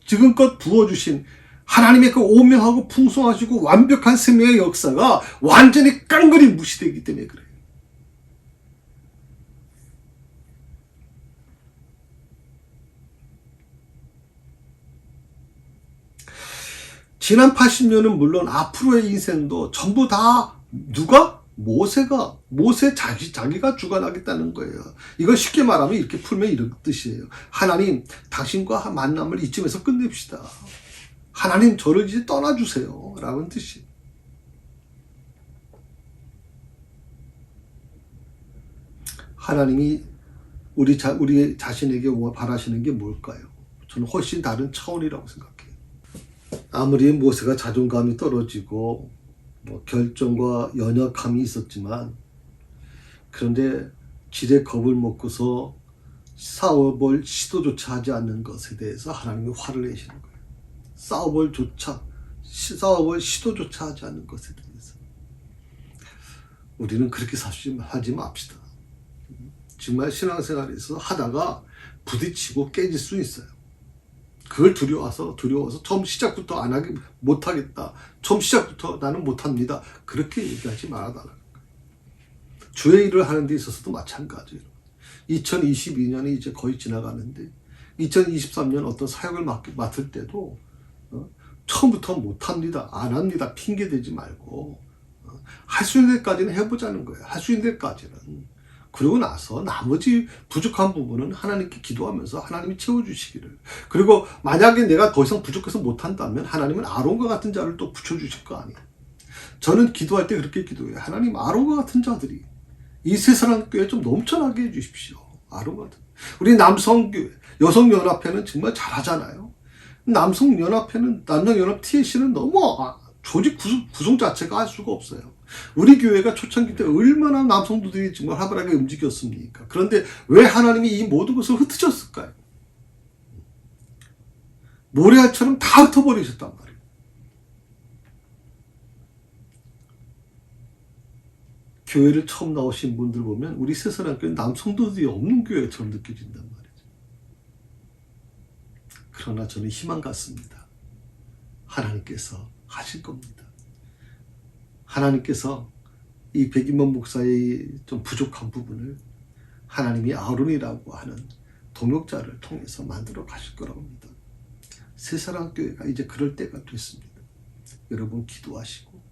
지금껏 부어주신 하나님의 그 오묘하고 풍성하시고 완벽한 생명의 역사가 완전히 깡그리 무시되기 때문에 그래요. 지난 80년은 물론 앞으로의 인생도 전부 다 누가? 모세 자기가 주관하겠다는 거예요. 이걸 쉽게 말하면 이렇게 풀면 이런 뜻이에요. 하나님, 당신과 만남을 이쯤에서 끝냅시다. 하나님, 저를 이제 떠나주세요. 라는 뜻이에요. 하나님이 우리 자신에게 바라시는 게 뭘까요? 저는 훨씬 다른 차원이라고 생각해요. 아무리 모세가 자존감이 떨어지고 결정과 연약함이 있었지만, 그런데 지레 겁을 먹고서 싸워볼 시도조차 하지 않는 것에 대해서 하나님이 화를 내시는 거예요. 싸워볼 시도조차 하지 않는 것에 대해서. 우리는 그렇게 하지 맙시다. 정말 신앙생활에서 하다가 부딪히고 깨질 수 있어요. 그걸 두려워서 처음 시작부터 못하겠다. 처음 시작부터 나는 못합니다. 그렇게 얘기하지 말아달라는 거예요. 주의 일을 하는 데 있어서도 마찬가지예요. 2022년이 이제 거의 지나가는데 2023년 어떤 사역을 맡을 때도 처음부터 못합니다. 안 합니다. 핑계대지 말고 할 수 있는 데까지는 해보자는 거예요. 할 수 있는 데까지는. 그러고 나서 나머지 부족한 부분은 하나님께 기도하면서 하나님이 채워주시기를. 그리고 만약에 내가 더 이상 부족해서 못한다면 하나님은 아론과 같은 자를 또 붙여주실 거 아니에요. 저는 기도할 때 그렇게 기도해요. 하나님, 아론과 같은 자들이 이 세상교회 좀 넘쳐나게 해주십시오. 아론과 같은. 우리 남성교회, 여성연합회는 정말 잘하잖아요. 남성연합회는, 남성연합 TAC는 너무 조직 구성 자체가 할 수가 없어요. 우리 교회가 초창기 때 얼마나 남성들이 정말 활발하게 움직였습니까? 그런데 왜 하나님이 이 모든 것을 흩으셨을까요? 모래알처럼 다 흩어버리셨단 말이에요. 교회를 처음 나오신 분들 보면 우리 새사랑교회 남성들이 없는 교회처럼 느껴진단 말이죠. 그러나 저는 희망 갖습니다. 하나님께서 하실 겁니다. 하나님께서 이 백인만 목사의 좀 부족한 부분을 하나님이 아론이라고 하는 동역자를 통해서 만들어 가실 거라고 합니다. 새사랑교회가 이제 그럴 때가 됐습니다. 여러분 기도하시고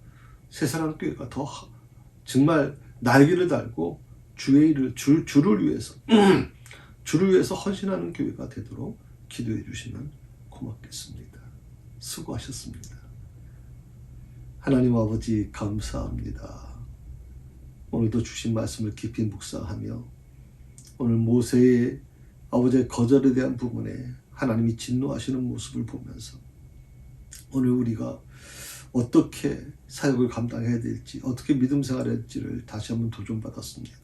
새사랑교회가 더 정말 날개를 달고 주의 일을 주를 위해서 헌신하는 교회가 되도록 기도해 주시면 고맙겠습니다. 수고하셨습니다. 하나님 아버지 감사합니다. 오늘도 주신 말씀을 깊이 묵상하며 오늘 모세의 아버지의 거절에 대한 부분에 하나님이 진노하시는 모습을 보면서 오늘 우리가 어떻게 사역을 감당해야 될지, 어떻게 믿음 생활해야 될지를 다시 한번 도전받았습니다.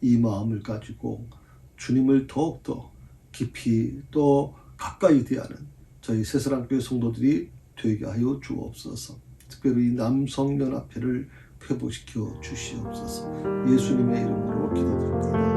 이 마음을 가지고 주님을 더욱더 깊이 또 가까이 대하는 저희 새사랑교회 성도들이 되게 하여 주옵소서. 특별히 남성연합회를 회복시켜 주시옵소서. 예수님의 이름으로 기도드립니다.